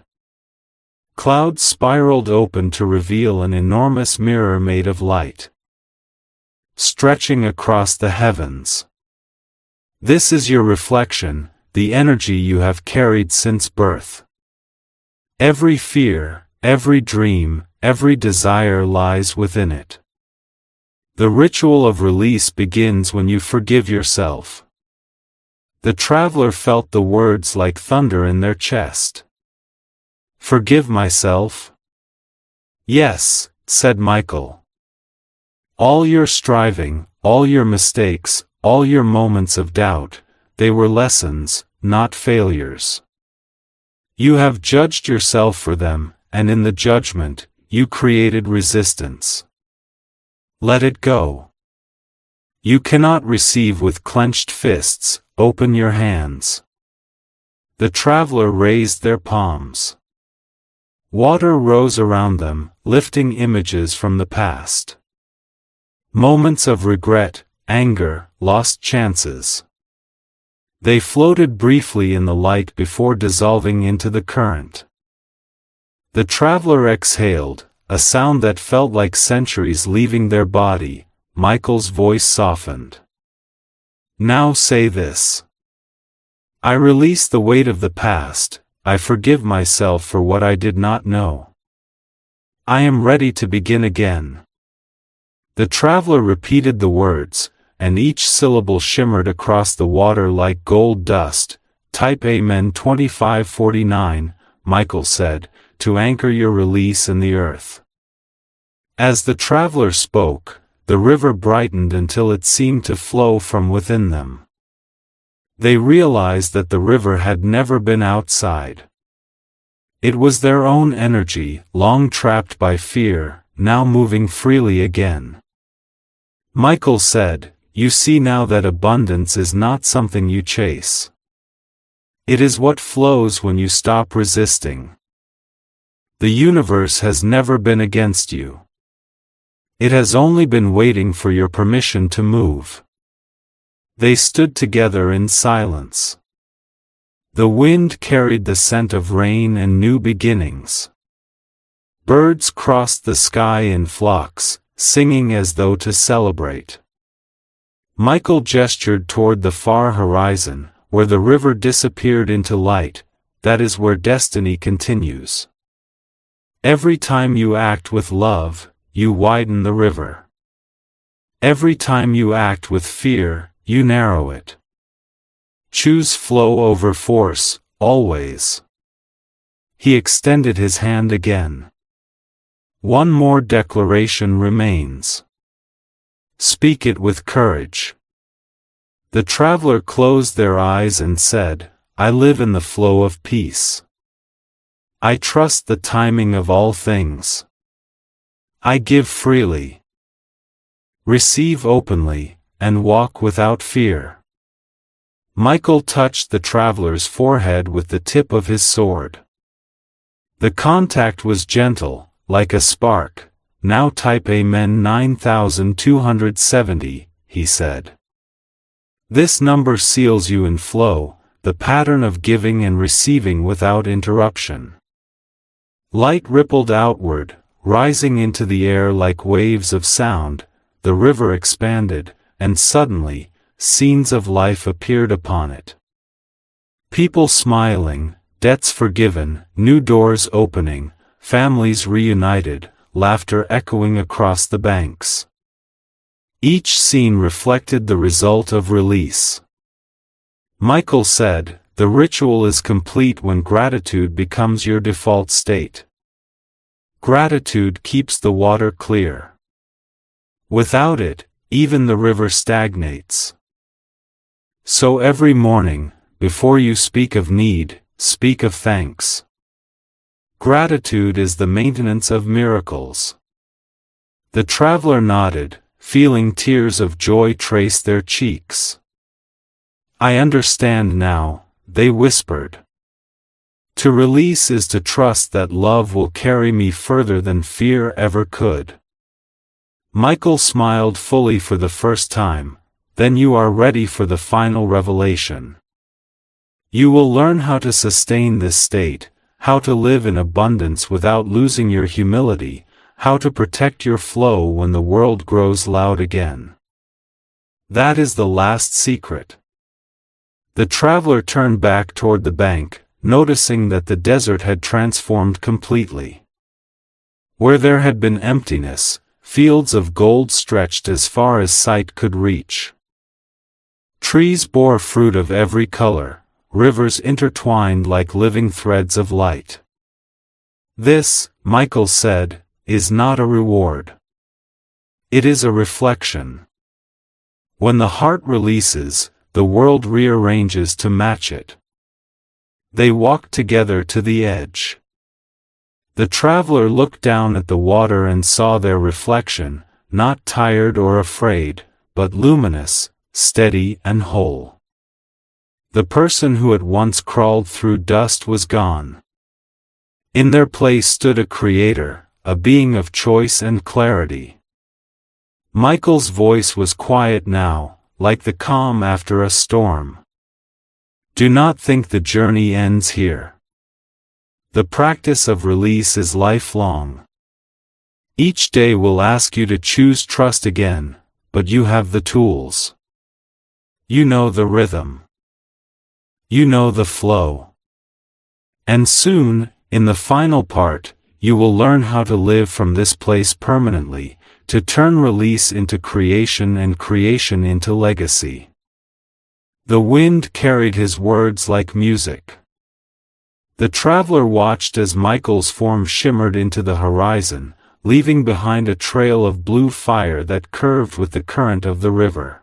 Clouds spiraled open to reveal an enormous mirror made of light, stretching across the heavens. This is your reflection, the energy you have carried since birth. Every fear, every dream, every desire lies within it. The ritual of release begins when you forgive yourself. The traveler felt the words like thunder in their chest. Forgive myself? Yes, said Michael. All your striving, all your mistakes, all your moments of doubt, they were lessons, not failures. You have judged yourself for them, and in the judgment, you created resistance. Let it go. You cannot receive with clenched fists, open your hands. The traveler raised their palms. Water rose around them, lifting images from the past. Moments of regret, anger, lost chances. They floated briefly in the light before dissolving into the current. The traveler exhaled, a sound that felt like centuries leaving their body. Michael's voice softened. Now say this. I release the weight of the past, I forgive myself for what I did not know. I am ready to begin again. The traveler repeated the words, and each syllable shimmered across the water like gold dust. Type Amen 2549, Michael said, to anchor your release in the earth. As the traveler spoke, the river brightened until it seemed to flow from within them. They realized that the river had never been outside. It was their own energy, long trapped by fear, now moving freely again. Michael said, You see now that abundance is not something you chase. It is what flows when you stop resisting. The universe has never been against you. It has only been waiting for your permission to move. They stood together in silence. The wind carried the scent of rain and new beginnings. Birds crossed the sky in flocks, singing as though to celebrate. Michael gestured toward the far horizon, where the river disappeared into light. That is where destiny continues. Every time you act with love, you widen the river. Every time you act with fear, you narrow it. Choose flow over force, always. He extended his hand again. One more declaration remains. Speak it with courage. The traveler closed their eyes and said, I live in the flow of peace. I trust the timing of all things. I give freely, receive openly, and walk without fear. Michael touched the traveler's forehead with the tip of his sword. The contact was gentle, like a spark, now type Amen 9270, he said. This number seals you in flow, the pattern of giving and receiving without interruption. Light rippled outward, rising into the air like waves of sound, the river expanded, and suddenly, scenes of life appeared upon it. People smiling, debts forgiven, new doors opening, families reunited, laughter echoing across the banks. Each scene reflected the result of release. Michael said, "The ritual is complete when gratitude becomes your default state. Gratitude keeps the water clear. Without it, even the river stagnates. So every morning, before you speak of need, speak of thanks. Gratitude is the maintenance of miracles." The traveler nodded, feeling tears of joy trace their cheeks. "I understand now," they whispered. "To release is to trust that love will carry me further than fear ever could." Michael smiled fully for the first time. "Then you are ready for the final revelation. You will learn how to sustain this state, how to live in abundance without losing your humility, how to protect your flow when the world grows loud again. That is the last secret." The traveler turned back toward the bank, noticing that the desert had transformed completely. Where there had been emptiness, fields of gold stretched as far as sight could reach. Trees bore fruit of every color, rivers intertwined like living threads of light. "This," Michael said, "is not a reward. It is a reflection. When the heart releases, the world rearranges to match it." They walked together to the edge. The traveler looked down at the water and saw their reflection, not tired or afraid, but luminous, steady and whole. The person who had once crawled through dust was gone. In their place stood a creator, a being of choice and clarity. Michael's voice was quiet now, like the calm after a storm. "Do not think the journey ends here. The practice of release is lifelong. Each day will ask you to choose trust again, but you have the tools. You know the rhythm. You know the flow. And soon, in the final part, you will learn how to live from this place permanently, to turn release into creation and creation into legacy." The wind carried his words like music. The traveler watched as Michael's form shimmered into the horizon, leaving behind a trail of blue fire that curved with the current of the river.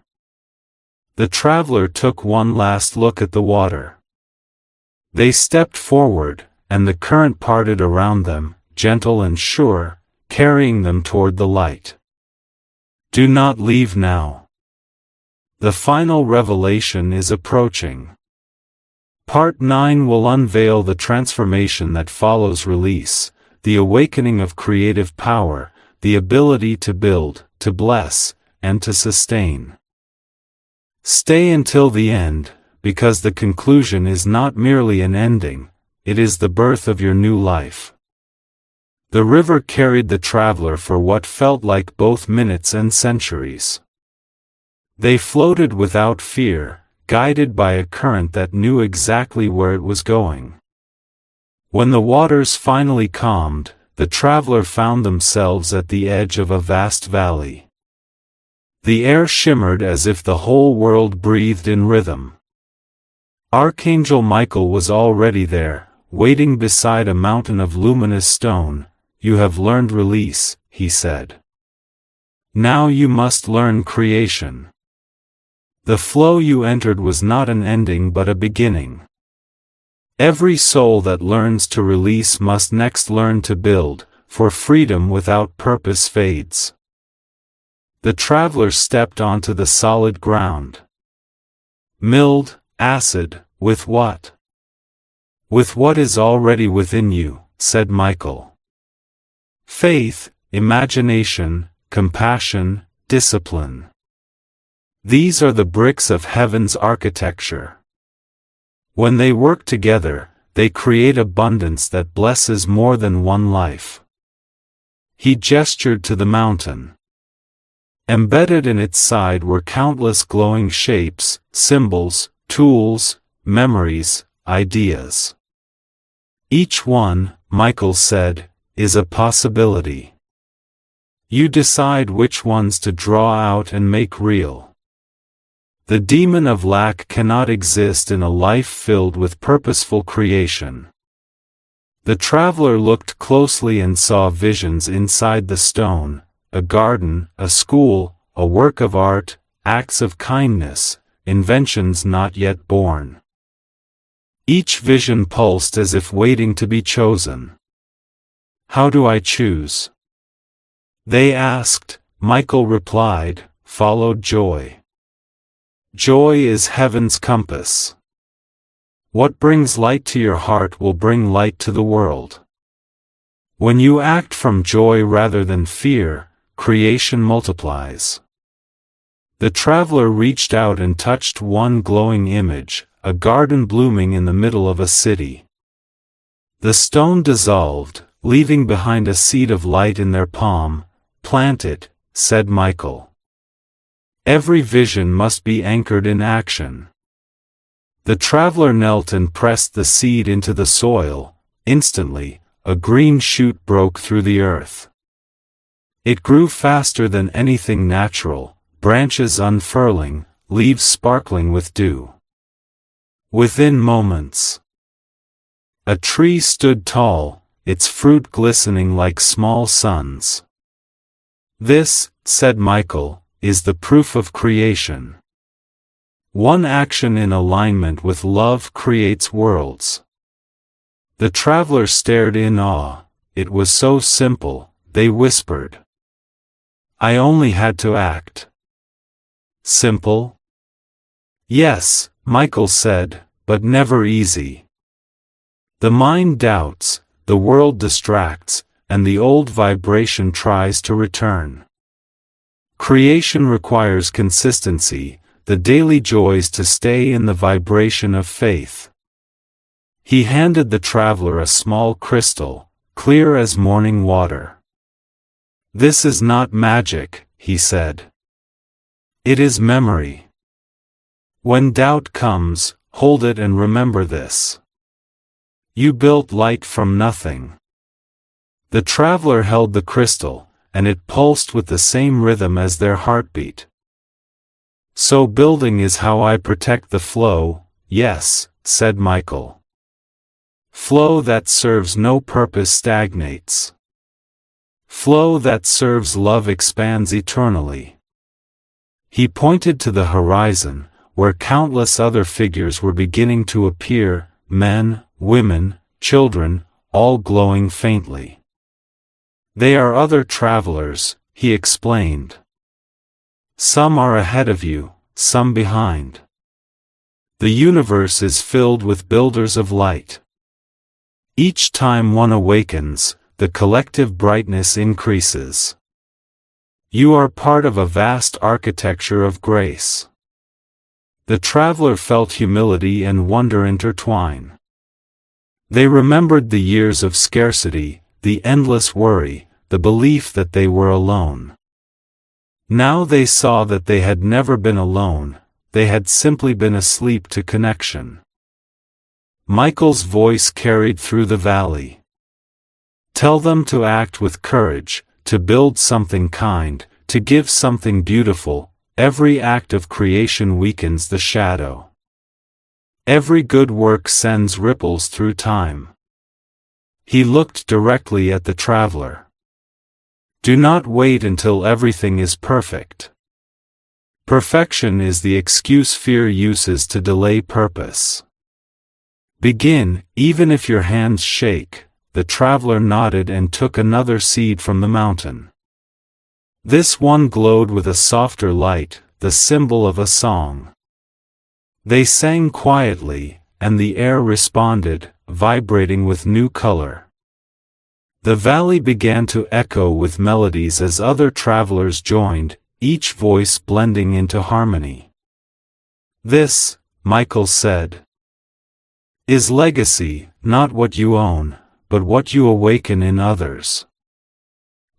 The traveler took one last look at the water. They stepped forward, and the current parted around them, gentle and sure, carrying them toward the light. "Do not leave now. The final revelation is approaching." Part 9 will unveil the transformation that follows release, the awakening of creative power, the ability to build, to bless, and to sustain. Stay until the end, because the conclusion is not merely an ending, it is the birth of your new life. The river carried the traveler for what felt like both minutes and centuries. They floated without fear, guided by a current that knew exactly where it was going. When the waters finally calmed, the traveler found themselves at the edge of a vast valley. The air shimmered as if the whole world breathed in rhythm. Archangel Michael was already there, waiting beside a mountain of luminous stone. "You have learned release," he said. "Now you must learn creation. The flow you entered was not an ending but a beginning. Every soul that learns to release must next learn to build, for freedom without purpose fades." The traveler stepped onto the solid ground. "Milled, acid, with what?" "With what is already within you," said Michael. "Faith, imagination, compassion, discipline. These are the bricks of heaven's architecture. When they work together, they create abundance that blesses more than one life. He gestured to the mountain. Embedded in its side were countless glowing shapes, symbols, tools, memories, ideas. Each one, Michael said, is a possibility. You decide which ones to draw out and make real. The demon of lack cannot exist in a life filled with purposeful creation. The traveler looked closely and saw visions inside the stone, a garden, a school, a work of art, acts of kindness, inventions not yet born. Each vision pulsed as if waiting to be chosen. How do I choose? They asked. Michael replied, followed joy. Joy is heaven's compass. What brings light to your heart will bring light to the world. When you act from joy rather than fear, creation multiplies. The traveler reached out and touched one glowing image, a garden blooming in the middle of a city. The stone dissolved, leaving behind a seed of light in their palm. Plant it, said Michael. Every vision must be anchored in action. The traveler knelt and pressed the seed into the soil. Instantly, a green shoot broke through the earth. It grew faster than anything natural, branches unfurling, leaves sparkling with dew. Within moments, a tree stood tall, its fruit glistening like small suns. This, said Michael, is the proof of creation. One action in alignment with love creates worlds. The traveler stared in awe. It was so simple, they whispered. I only had to act. Simple? Yes, Michael said, but never easy. The mind doubts, the world distracts, and the old vibration tries to return. Creation requires consistency, the daily joys to stay in the vibration of faith. He handed the traveler a small crystal, clear as morning water. This is not magic, he said. It is memory. When doubt comes, hold it and remember this. You built light from nothing. The traveler held the crystal, and it pulsed with the same rhythm as their heartbeat. So building is how I protect the flow, yes, said Michael. Flow that serves no purpose stagnates. Flow that serves love expands eternally. He pointed to the horizon, where countless other figures were beginning to appear, men, women, children, all glowing faintly. They are other travelers, he explained. Some are ahead of you, some behind. The universe is filled with builders of light. Each time one awakens, the collective brightness increases. You are part of a vast architecture of grace. The traveler felt humility and wonder intertwine. They remembered the years of scarcity, the endless worry, the belief that they were alone. Now they saw that they had never been alone, they had simply been asleep to connection. Michael's voice carried through the valley. Tell them to act with courage, to build something kind, to give something beautiful. Every act of creation weakens the shadow. Every good work sends ripples through time. He looked directly at the traveler. Do not wait until everything is perfect. Perfection is the excuse fear uses to delay purpose. Begin, even if your hands shake. The traveler nodded and took another seed from the mountain. This one glowed with a softer light, the symbol of a song. They sang quietly, and the air responded, vibrating with new color. The valley began to echo with melodies as other travelers joined, each voice blending into harmony. "This," Michael said, "is legacy, not what you own, but what you awaken in others."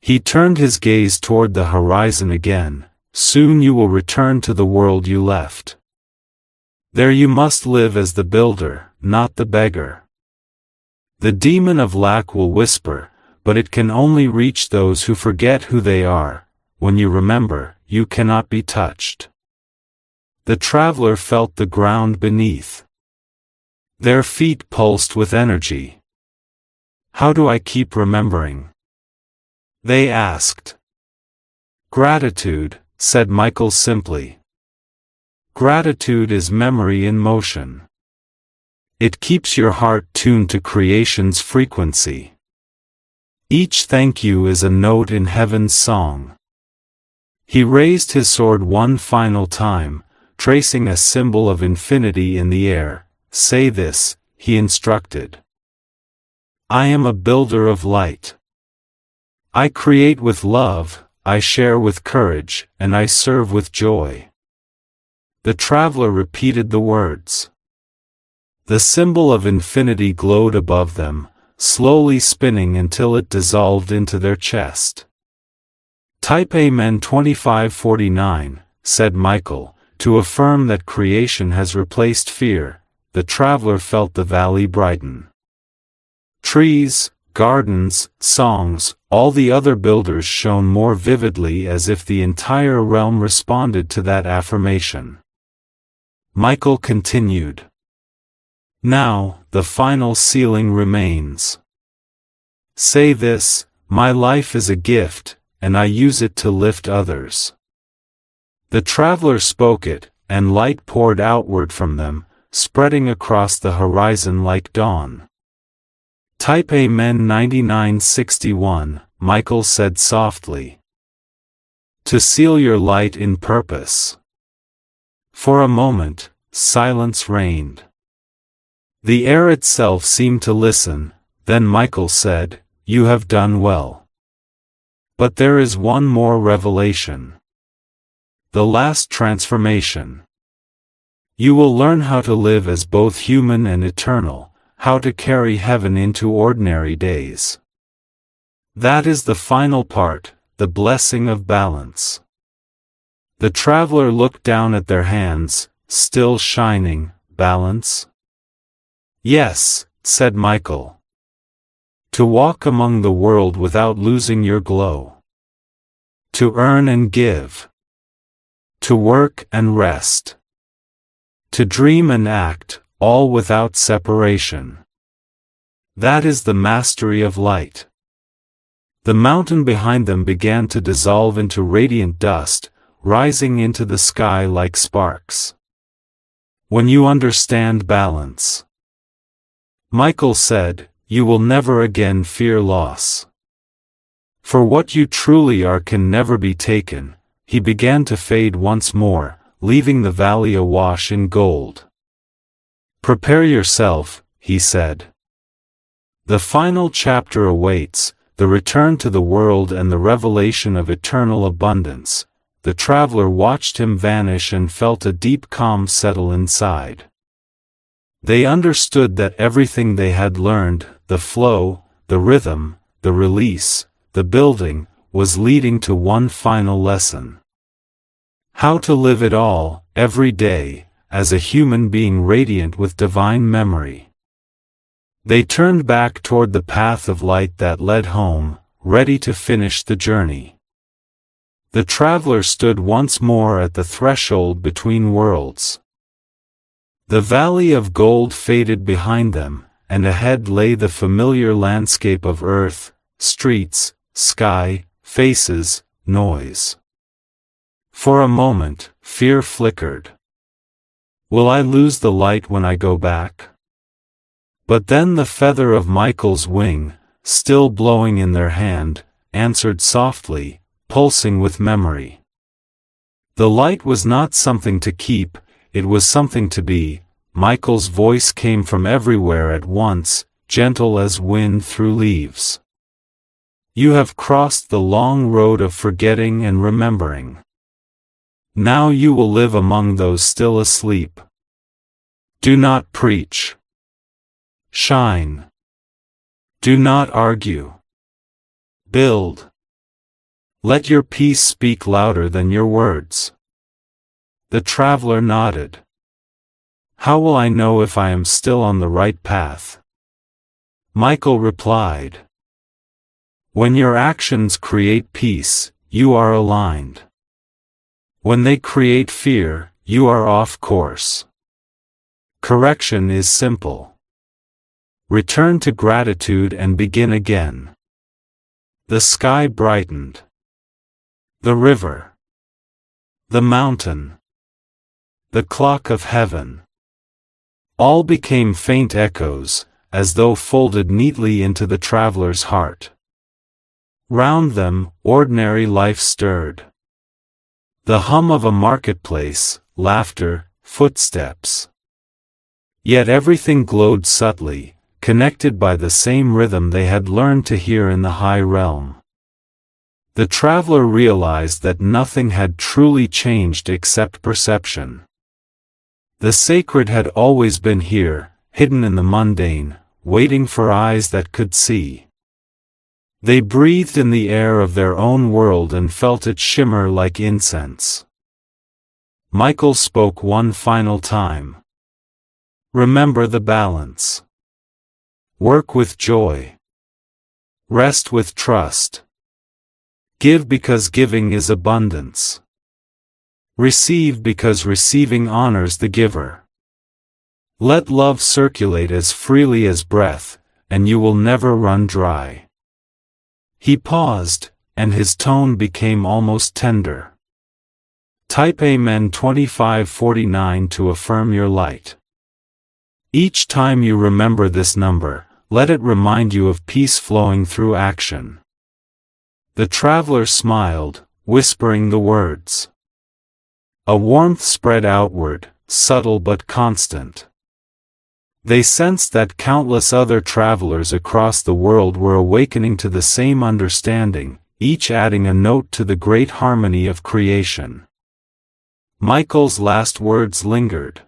He turned his gaze toward the horizon again. "Soon you will return to the world you left. There you must live as the builder, not the beggar. The demon of lack will whisper, but it can only reach those who forget who they are. When you remember, you cannot be touched." The traveler felt the ground beneath. Their feet pulsed with energy. "How do I keep remembering?" they asked. "Gratitude," said Michael simply. "Gratitude is memory in motion. It keeps your heart tuned to creation's frequency. Each thank you is a note in heaven's song." He raised his sword one final time, tracing a symbol of infinity in the air. "Say this," he instructed. "I am a builder of light. I create with love, I share with courage, and I serve with joy." The traveler repeated the words. The symbol of infinity glowed above them, slowly spinning until it dissolved into their chest. "Type Amen 2549, said Michael, to affirm that creation has replaced fear. The traveler felt the valley brighten. Trees, gardens, songs, all the other builders shone more vividly as if the entire realm responded to that affirmation. Michael continued. "Now, the final sealing remains. Say this, my life is a gift, and I use it to lift others." The traveler spoke it, and light poured outward from them, spreading across the horizon like dawn. Type Amen 9961, Michael said softly. "To seal your light in purpose." For a moment, silence reigned. The air itself seemed to listen, then Michael said, "You have done well. But there is one more revelation. The last transformation. You will learn how to live as both human and eternal, how to carry heaven into ordinary days. That is the final part, the blessing of balance." The traveler looked down at their hands, still shining. "Balance?" "Yes," said Michael. "To walk among the world without losing your glow. To earn and give. To work and rest. To dream and act, all without separation. That is the mastery of light." The mountain behind them began to dissolve into radiant dust, rising into the sky like sparks. "When you understand balance," Michael said, "you will never again fear loss. For what you truly are can never be taken." He began to fade once more, leaving the valley awash in gold. "Prepare yourself," he said. "The final chapter awaits, the return to the world and the revelation of eternal abundance." The traveler watched him vanish and felt a deep calm settle inside. They understood that everything they had learned, the flow, the rhythm, the release, the building, was leading to one final lesson. How to live it all, every day, as a human being radiant with divine memory. They turned back toward the path of light that led home, ready to finish the journey. The traveler stood once more at the threshold between worlds. The valley of gold faded behind them, and ahead lay the familiar landscape of earth, streets, sky, faces, noise. For a moment, fear flickered. Will I lose the light when I go back? But then the feather of Michael's wing, still blowing in their hand, answered softly, pulsing with memory. The light was not something to keep, it was something to be. Michael's voice came from everywhere at once, gentle as wind through leaves. You have crossed the long road of forgetting and remembering. Now you will live among those still asleep. Do not preach. Shine. Do not argue. Build. Let your peace speak louder than your words. The traveler nodded. How will I know if I am still on the right path? Michael replied. When your actions create peace, you are aligned. When they create fear, you are off course. Correction is simple. Return to gratitude and begin again. The sky brightened. The river. The mountain. The clock of heaven. All became faint echoes, as though folded neatly into the traveler's heart. Round them, ordinary life stirred. The hum of a marketplace, laughter, footsteps. Yet everything glowed subtly, connected by the same rhythm they had learned to hear in the high realm. The traveler realized that nothing had truly changed except perception. The sacred had always been here, hidden in the mundane, waiting for eyes that could see. They breathed in the air of their own world and felt it shimmer like incense. Michael spoke one final time. Remember the balance. Work with joy. Rest with trust. Give because giving is abundance. Receive because receiving honors the giver. Let love circulate as freely as breath, and you will never run dry. He paused, and his tone became almost tender. Type Amen 2549 to affirm your light. Each time you remember this number, let it remind you of peace flowing through action. The traveler smiled, whispering the words. A warmth spread outward, subtle but constant. They sensed that countless other travelers across the world were awakening to the same understanding, each adding a note to the great harmony of creation. Michael's last words lingered.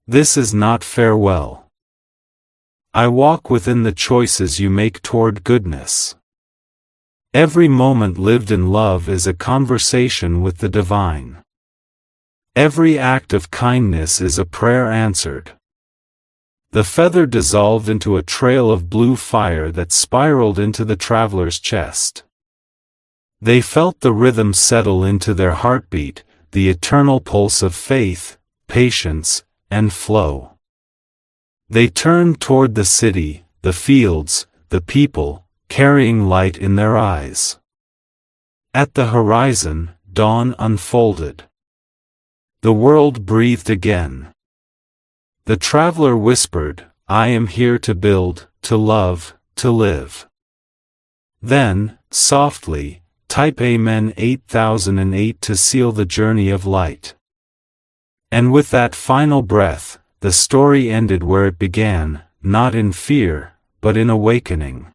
This is not farewell. I walk within the choices you make toward goodness. Every moment lived in love is a conversation with the divine. Every act of kindness is a prayer answered. The feather dissolved into a trail of blue fire that spiraled into the traveler's chest. They felt the rhythm settle into their heartbeat, the eternal pulse of faith, patience, and flow. They turned toward the city, the fields, the people, carrying light in their eyes. At the horizon, dawn unfolded. The world breathed again. The traveler whispered, I am here to build, to love, to live. Then, softly, type Amen 8008 to seal the journey of light. And with that final breath, the story ended where it began, not in fear, but in awakening.